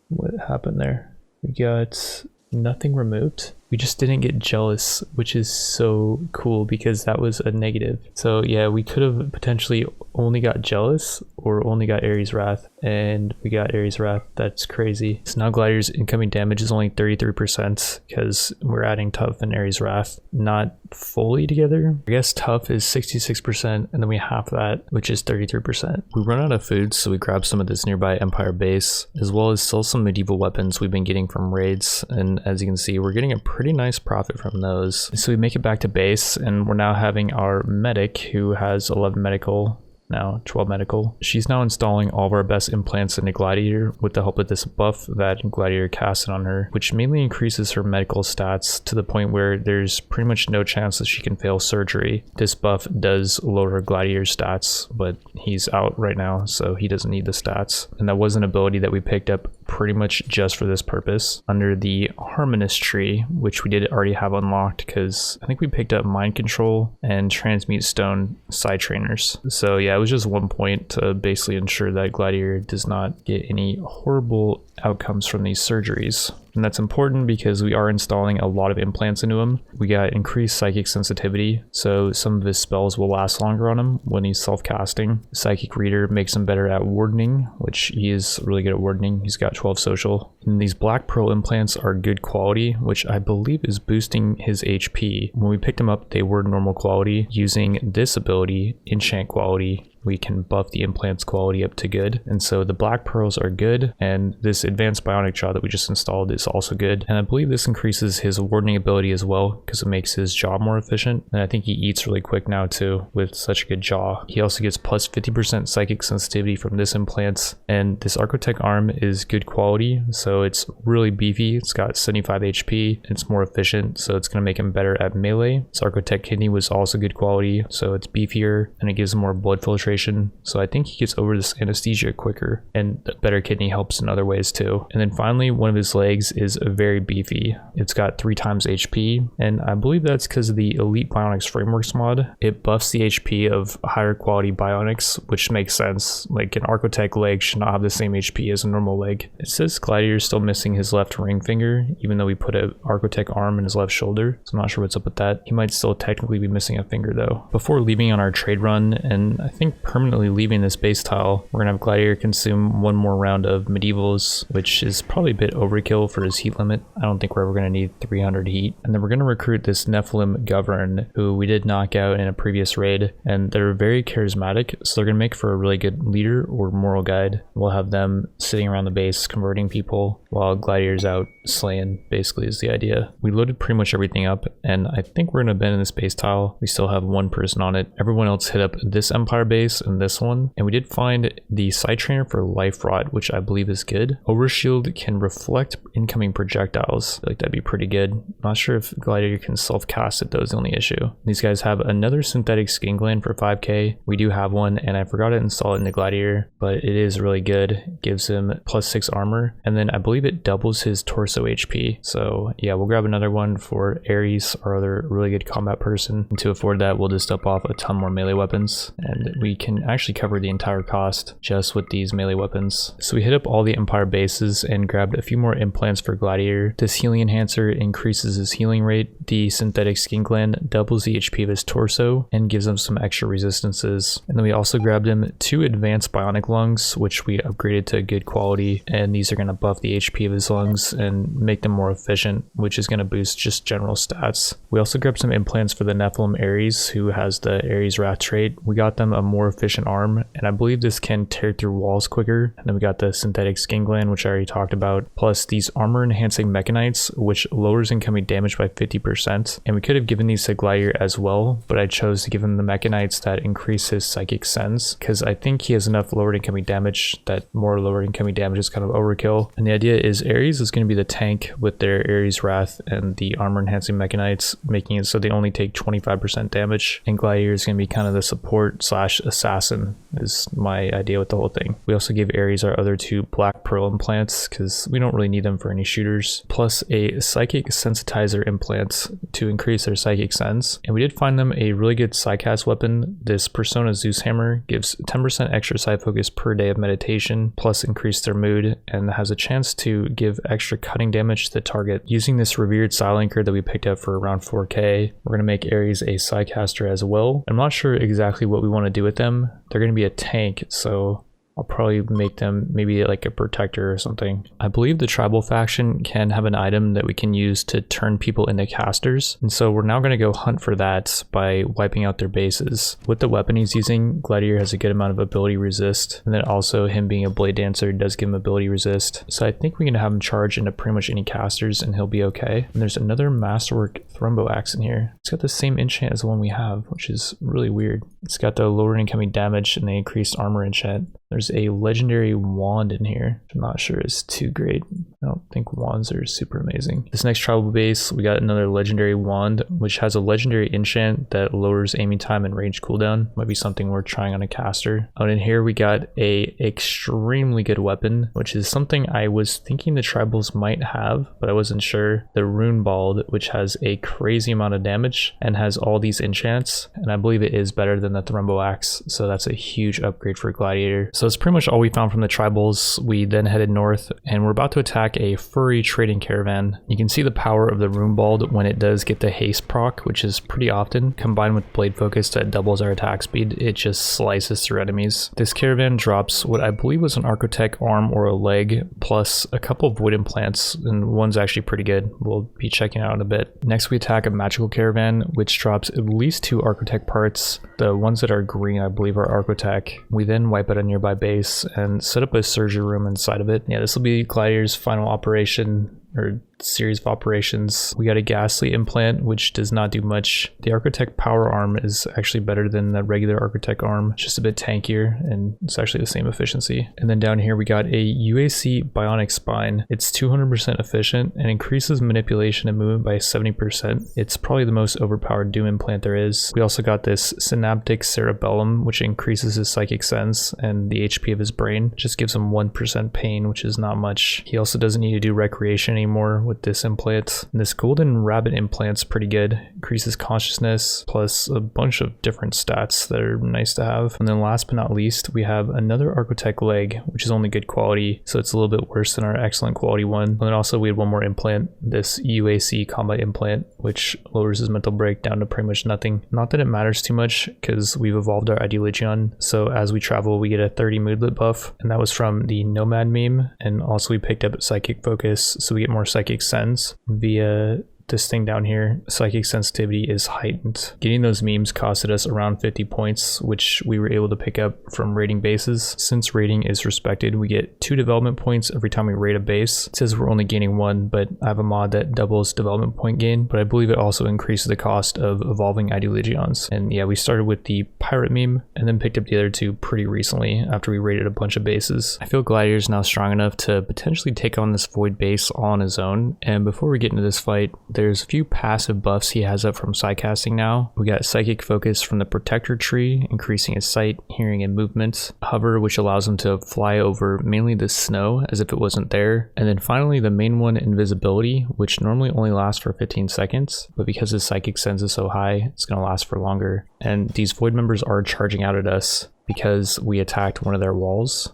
What happened there? We got nothing removed. We just didn't get jealous, which is so cool because that was a negative. So yeah, we could have potentially only got jealous or only got Ares Wrath, and we got Ares Wrath. That's crazy. So now Gladiator's incoming damage is only 33% because we're adding Tough and Ares Wrath not fully together. I guess Tough is 66% and then we half that, which is 33%. We run out of food, so we grab some of this nearby Empire base as well as sell some medieval weapons we've been getting from raids, and as you can see, we're getting a pretty nice profit from those. So we make it back to base, and we're now having our medic who has 11 medical, now 12 medical. She's now installing all of our best implants into Gladiator with the help of this buff that Gladiator casted on her, which mainly increases her medical stats to the point where there's pretty much no chance that she can fail surgery. This buff does lower Gladiator's stats, but he's out right now, so he doesn't need the stats. And that was an ability that we picked up pretty much just for this purpose under the Harmonist tree, which we did already have unlocked because I think we picked up Mind Control and Transmute Stone side trainers. So yeah, it was just one point to basically ensure that Gladiator does not get any horrible outcomes from these surgeries. And that's important because we are installing a lot of implants into him. We got increased psychic sensitivity, so some of his spells will last longer on him when he's self-casting. Psychic Reader makes him better at wardening, which he is really good at wardening. He's got 12 social. And these Black Pearl implants are good quality, which I believe is boosting his HP. When we picked him up, they were normal quality. Using this ability, Enchant Quality, we can buff the implants quality up to good. And so the Black Pearls are good, and this advanced bionic jaw that we just installed is also good. And I believe this increases his wardening ability as well because it makes his jaw more efficient. And I think he eats really quick now too with such a good jaw. He also gets plus 50% psychic sensitivity from this implants, and this Archotech arm is good quality, so it's really beefy. It's got 75 HP, it's more efficient, so it's going to make him better at melee. This Archotech kidney was also good quality, so it's beefier and it gives him more blood filtration, so I think he gets over this anesthesia quicker, and the better kidney helps in other ways too. And then finally, one of his legs is very beefy. It's got 3 times HP, and I believe that's because of the Elite Bionics Frameworks mod. It buffs the HP of higher quality bionics, which makes sense. Like an Archotech leg should not have the same HP as a normal leg. It says Gladiator is still missing his left ring finger, even though we put an Archotech arm in his left shoulder, so I'm not sure what's up with that. He might still technically be missing a finger though. Before leaving on our trade run, and I think permanently leaving this base tile, we're gonna have Gladiator consume one more round of medievals, which is probably a bit overkill for his heat limit. I don't think we're ever gonna need 300 heat. And then we're gonna recruit this Nephilim Govern, who we did knock out in a previous raid, and they're very charismatic, so they're gonna make for a really good leader or moral guide. We'll have them sitting around the base converting people while Gladiator's out slaying, basically is the idea. We loaded pretty much everything up, and I think we're gonna abandon this base tile. We still have one person on it. Everyone else hit up this Empire base and this one, and we did find the side trainer for Life Rod, which I believe is good. Overshield can reflect incoming projectiles. I feel like that'd be pretty good. Not sure if Gladiator can self-cast it though is the only issue. These guys have another synthetic skin gland for 5k. We do have one, and I forgot to install it in the Gladiator, but it is really good. It gives him plus 6 armor, and then I believe it doubles his torso HP. So yeah, we'll grab another one for Ares, our other really good combat person, and to afford that we'll just up off a ton more melee weapons, and we can actually cover the entire cost just with these melee weapons. So we hit up all the Empire bases and grabbed a few more implants for Gladiator. This healing enhancer increases his healing rate. The synthetic skin gland doubles the HP of his torso and gives him some extra resistances. And then we also grabbed him 2 advanced bionic lungs, which we upgraded to good quality, and these are going to buff the HP of his lungs and make them more efficient, which is going to boost just general stats. We also grabbed some implants for the Nephilim Ares, who has the Ares Wrath trait. We got them a more efficient arm, and I believe this can tear through walls quicker. And then we got the synthetic skin gland, which I already talked about, plus these armor enhancing mechanites, which lowers incoming damage by 50%. And we could have given these to Gladiator as well, but I chose to give him the mechanites that increase his psychic sense, because I think he has enough lowered incoming damage that more lowered incoming damage is kind of overkill. And the idea is Ares is going to be the tank with their Ares Wrath and the armor enhancing mechanites, making it so they only take 25% damage, and Gladiator is going to be kind of the support slash assassin is my idea with the whole thing. We also gave Ares our other 2 black pearl implants because we don't really need them for any shooters, plus a psychic sensitizer implant to increase their psychic sense. And we did find them a really good psycast weapon. This Persona Zeus hammer gives 10% extra psi focus per day of meditation, plus increase their mood, and has a chance to give extra cutting damage to the target. Using this revered psi linker that we picked up for around 4k, we're going to make Ares a psycaster as well. I'm not sure exactly what we want to do with them. They're going to be a tank, so I'll probably make them maybe like a protector or something. I believe the tribal faction can have an item that we can use to turn people into casters. And so we're now going to go hunt for that by wiping out their bases. With the weapon he's using, Gladiator has a good amount of ability resist. And then also him being a blade dancer does give him ability resist. So I think we can have him charge into pretty much any casters and he'll be okay. And there's another masterwork thrombo axe in here. It's got the same enchant as the one we have, which is really weird. It's got the lower incoming damage and the increased armor enchant. There's a legendary wand in here, which I'm not sure is too great. I don't think wands are super amazing. This next tribal base, we got another legendary wand, which has a legendary enchant that lowers aiming time and range cooldown. Might be something worth trying on a caster. And in here we got a extremely good weapon, which is something I was thinking the tribals might have, but I wasn't sure. The Rune Bald, which has a crazy amount of damage and has all these enchants, and I believe it is better than the Thrombo Axe, so that's a huge upgrade for Gladiator. So that's pretty much all we found from the tribals. We then headed north, and we're about to attack a furry trading caravan. You can see the power of the Rune Bald when it does get the haste proc, which is pretty often, combined with blade focus that doubles our attack speed. It just slices through enemies. This caravan drops what I believe was an Architect arm or a leg, plus a couple of void implants, and one's actually pretty good. We'll be checking it out in a bit. Next we attack a magical caravan, which drops at least 2 Architect parts. The ones that are green I believe are Architect. We then wipe out a nearby base and set up a surgery room inside of it. Yeah, this will be Gladiator's final operation, or series of operations. We got a ghastly implant, which does not do much. The Architect power arm is actually better than the regular Architect arm, just a bit tankier, and it's actually the same efficiency. And then down here we got a UAC bionic spine. It's 200% efficient and increases manipulation and movement by 70%. It's probably the most overpowered Doom implant there is. We also got this synaptic cerebellum, which increases his psychic sense and the HP of his brain. Just gives him 1% pain, which is not much. He also doesn't need to do recreation anymore with this implant. And this golden rabbit implant's pretty good. Increases consciousness, plus a bunch of different stats that are nice to have. And then last but not least, we have another Architect leg, which is only good quality, so it's a little bit worse than our excellent quality one. And then also we had one more implant, this UAC combat implant, which lowers his mental break down to pretty much nothing. Not that it matters too much, because we've evolved our Ideologion, so as we travel we get a 30 moodlet buff, and that was from the Nomad meme. And also we picked up Psychic Focus, so we get more Psychic Sense via this thing down here. Psychic sensitivity is heightened. Getting those memes costed us around 50 points, which we were able to pick up from raiding bases. Since raiding is respected, we get 2 development points every time we raid a base. It says we're only gaining 1, but I have a mod that doubles development point gain, but I believe it also increases the cost of evolving Ideologions. And yeah, we started with the pirate meme and then picked up the other 2 pretty recently after we raided a bunch of bases. I feel Gladiator is now strong enough to potentially take on this void base all on his own. And before we get into this fight, there's a few passive buffs he has up from Psycasting now. We got Psychic Focus from the Protector tree, increasing his sight, hearing, and movement. Hover, which allows him to fly over mainly the snow as if it wasn't there. And then finally the main one, Invisibility, which normally only lasts for 15 seconds, but because his Psychic Sense is so high, it's going to last for longer. And these Void members are charging out at us. because we attacked one of their walls.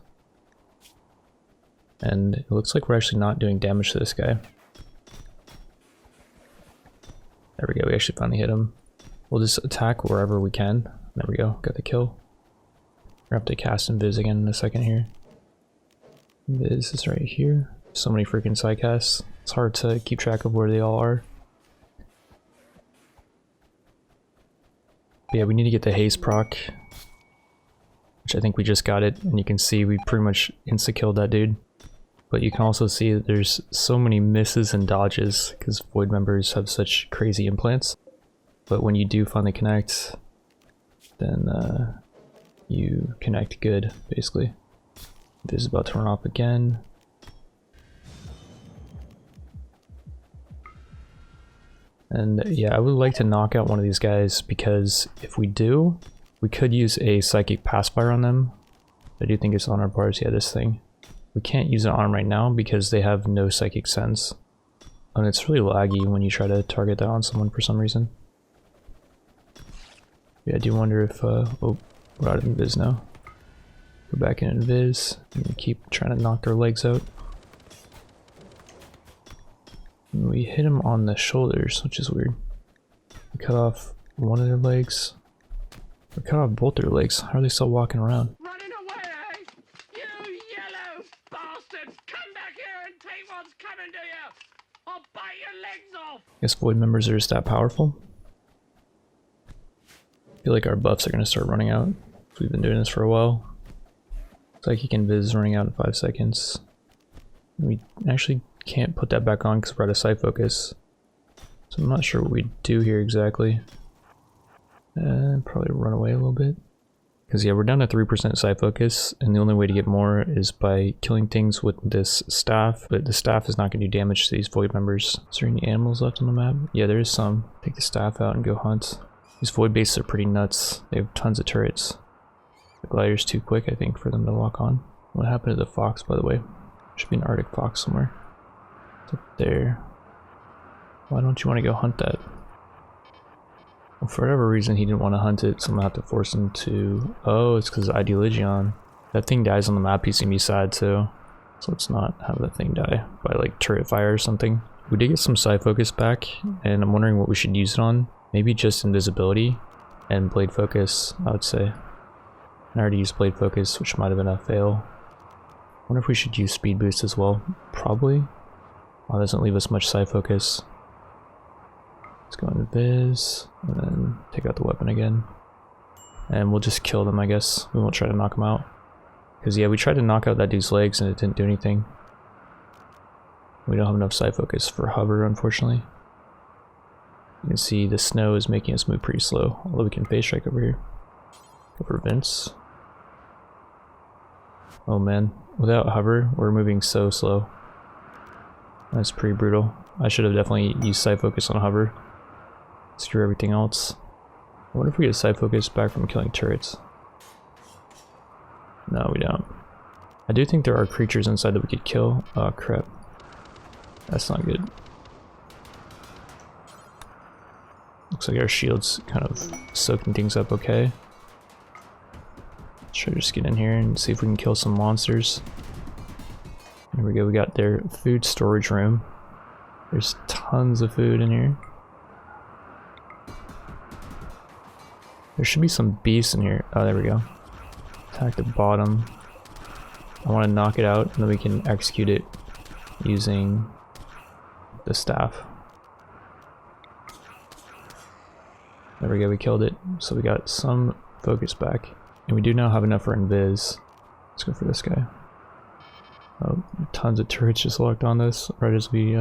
And it looks like we're actually not doing damage to this guy. There we go, we actually finally hit him. We'll just attack wherever we can. There we go, got the kill. We're gonna have to cast Invis again in a second here. Invis is right here. So many freaking side casts. It's hard to keep track of where they all are. But yeah, we need to get the haste proc, which I think we just got it, and you can see we pretty much insta-killed that dude. But you can also see that there's so many misses and dodges because Void members have such crazy implants. But when you do finally connect, then you connect good, basically. This is about to run off again. And yeah, I would like to knock out one of these guys because if we do, we could use a psychic pacifier on them. I do think it's on our bars. Yeah, this thing. We can't use it on right now because they have no psychic sense. And it's really laggy when you try to target that on someone for some reason. Yeah, I do wonder if, oh, we're out of Invis now. Go back in Invis and keep trying to knock their legs out. And we hit him on the shoulders, which is weird. We cut off one of their legs. We cut off both their legs. How are they still walking around? Running away, eh? You yellow bastards! Come back here and take what's coming to you! I'll bite your legs off! I guess Void members are just that powerful. I feel like our buffs are going to start running out. We've been doing this for a while. Psychic Invis is running out in 5 seconds. We actually can't put that back on because we're out of sight focus. So I'm not sure what we do here exactly. Probably run away a little bit. Because yeah, we're down to 3% sight focus, and the only way to get more is by killing things with this staff, but the staff is not going to do damage to these Void members. Is there any animals left on the map? Yeah, there is some. Take the staff out and go hunt. These Void bases are pretty nuts. They have tons of turrets. The glider's too quick, I think, for them to walk on. What happened to the fox, by the way? Should be an Arctic fox somewhere. It's up there. Why don't you want to go hunt that? Well, for whatever reason, he didn't want to hunt it, so I'm going to have to force him to... Oh, it's because of Ideologion. That thing dies on the map, he's going to be sad too. So let's not have that thing die by like turret fire or something. We did get some side focus back, and I'm wondering what we should use it on. Maybe just invisibility and blade focus, I would say. I already used blade focus, which might have been a fail. I wonder if we should use speed boost as well. Probably. Oh, it doesn't leave us much side focus. Let's go into Viz, and then take out the weapon again. And we'll just kill them, I guess. We won't try to knock them out. Because yeah, we tried to knock out that dude's legs and it didn't do anything. We don't have enough side focus for hover, unfortunately. You can see the snow is making us move pretty slow, although we can phase strike over here. Go for Vince. Oh man, without hover, we're moving so slow. That's pretty brutal. I should have definitely used side focus on hover. Screw everything else. I wonder if we get side focus back from killing turrets. No, we don't. I do think there are creatures inside that we could kill. Oh crap. That's not good. Looks like our shield's kind of soaking things up okay. Let's try to just get in here and see if we can kill some monsters. There we go, we got their food storage room. There's tons of food in here. There should be some beasts in here. Oh, there we go. Attack the bottom. I want to knock it out and then we can execute it using the staff. There we go, we killed it. So we got some focus back. And we do now have enough for Invis. Let's go for this guy. Oh, tons of turrets just locked on this right as we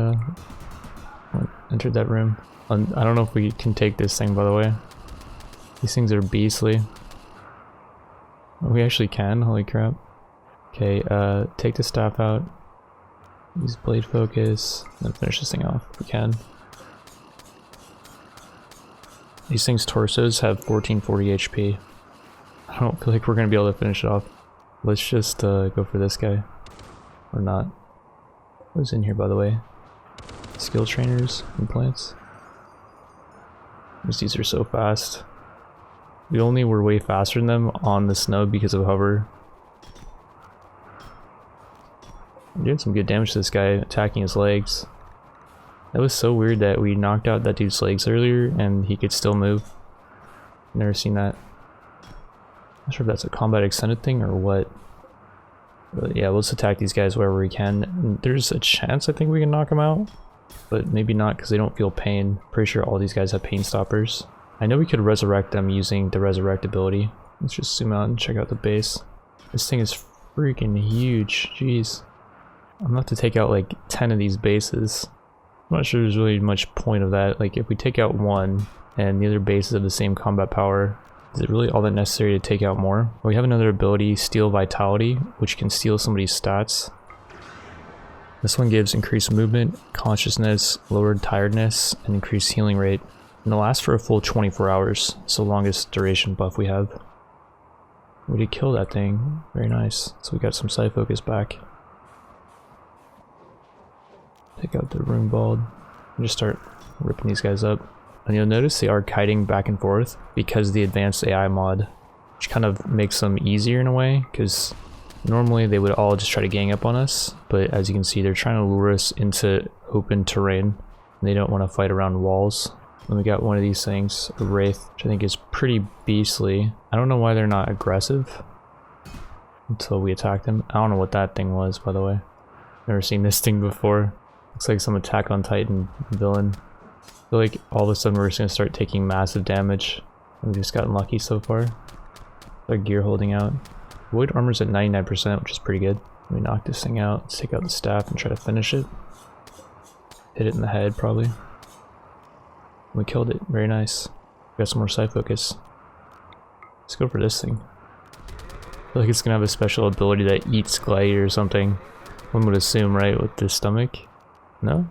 entered that room. I don't know if we can take this thing, by the way. These things are beastly. Oh, we actually can, holy crap. Okay, take the staff out. Use blade focus, and then finish this thing off if we can. These things' torsos have 1440 HP. I don't feel like we're gonna be able to finish it off. Let's just go for this guy. Or not. What's in here, by the way? Skill trainers, implants. These are so fast. We only were way faster than them on the snow because of hover. We're doing some good damage to this guy, attacking his legs. That was so weird that we knocked out that dude's legs earlier and he could still move. Never seen that. Not sure if that's a combat extended thing or what. But yeah, let's attack these guys wherever we can. There's a chance I think we can knock them out, but maybe not because they don't feel pain. Pretty sure all these guys have pain stoppers. I know we could resurrect them using the resurrect ability. Let's just zoom out and check out the base. This thing is freaking huge. Jeez. I'm gonna have to take out like 10 of these bases. I'm not sure there's really much point of that. Like if we take out one and the other bases have the same combat power, is it really all that necessary to take out more? We have another ability, Steal Vitality, which can steal somebody's stats. This one gives increased movement, consciousness, lowered tiredness, and increased healing rate. And it'll last for a full 24 hours. It's the longest duration buff we have. We did kill that thing. Very nice. So we got some side focus back. Take out the RimWorld and just start ripping these guys up. And you'll notice they are kiting back and forth because of the advanced AI mod, which kind of makes them easier in a way, because normally they would all just try to gang up on us, but as you can see they're trying to lure us into open terrain and they don't want to fight around walls. Then we got one of these things, a Wraith, which I think is pretty beastly. I don't know why they're not aggressive until we attack them. I don't know what that thing was, by the way. Never seen this thing before. Looks like some Attack on Titan villain. I feel like all of a sudden we're just gonna start taking massive damage. We've just gotten lucky so far. Our gear holding out. Void armor's at 99%, which is pretty good. Let me knock this thing out. Let's take out the staff and try to finish it. Hit it in the head, probably. We killed it. Very nice. Got some more side focus. Let's go for this thing. I feel like it's gonna have a special ability that eats Gladiator or something. One would assume, right, with the stomach? No?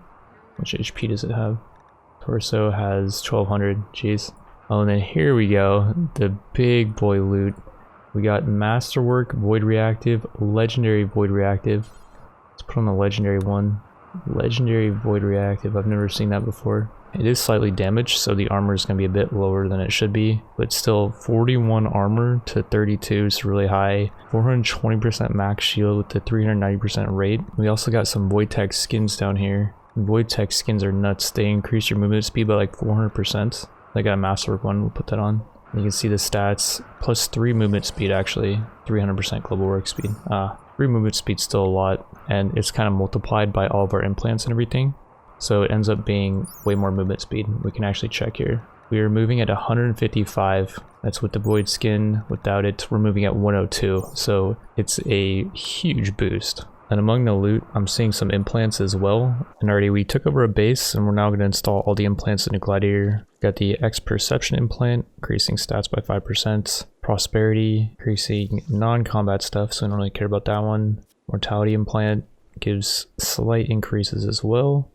Which HP does it have? Torso has 1200. Jeez. Oh, and then here we go. The big boy loot. We got Masterwork, Void Reactive, Legendary Void Reactive. Let's put on the Legendary one. Legendary Void Reactive. I've never seen that before. It is slightly damaged, so the armor is going to be a bit lower than it should be, but still 41 armor to 32 is really high. 420% max shield with the 390% rate. We also got some Void Tech skins down here. Void Tech skins are nuts. They increase your movement speed by like 400%. I got a Masterwork one, we'll put that on. You can see the stats, plus 3 movement speed actually, 300% global work speed. 3 movement speed still a lot, and it's kind of multiplied by all of our implants and everything. So it ends up being way more movement speed. We can actually check here. We are moving at 155. That's with the Void skin. Without it, we're moving at 102. So it's a huge boost. And among the loot, I'm seeing some implants as well. And already we took over a base and we're now going to install all the implants into Gladiator. Got the X Perception implant, increasing stats by 5%. Prosperity, increasing non-combat stuff, so I don't really care about that one. Mortality implant gives slight increases as well.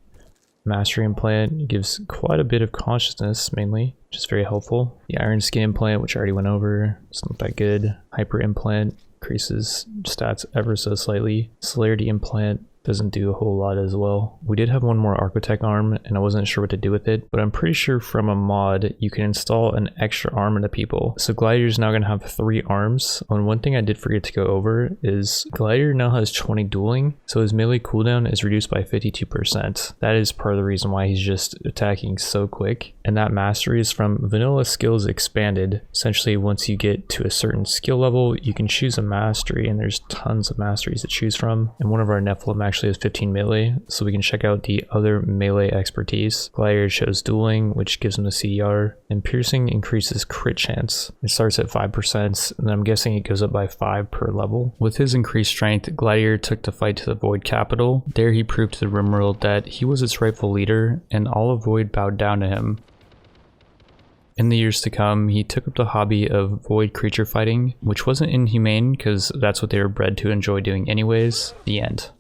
Mastery implant gives quite a bit of consciousness mainly, which is very helpful. The Iron Skin implant, which I already went over, it's not that good. Hyper implant increases stats ever so slightly. Celerity implant doesn't do a whole lot as well. We did have one more Architect arm and I wasn't sure what to do with it, but I'm pretty sure from a mod you can install an extra arm into people. So Gladiator is now going to have 3 arms. And one thing I did forget to go over is Gladiator now has 20 dueling, so his melee cooldown is reduced by 52%. That is part of the reason why he's just attacking so quick. And that mastery is from vanilla skills expanded. Essentially, once you get to a certain skill level, you can choose a mastery, and there's tons of masteries to choose from. And one of our Nephilim actually has 15 melee, so we can check out the other melee expertise. Gladiator shows dueling, which gives him the CDR, and piercing increases crit chance. It starts at 5%, and I'm guessing it goes up by 5 per level. With his increased strength, Gladiator took the fight to the Void capital. There he proved to the RimWorld that he was its rightful leader, and all of Void bowed down to him. In the years to come, he took up the hobby of Void creature fighting, which wasn't inhumane because that's what they were bred to enjoy doing anyways. The end.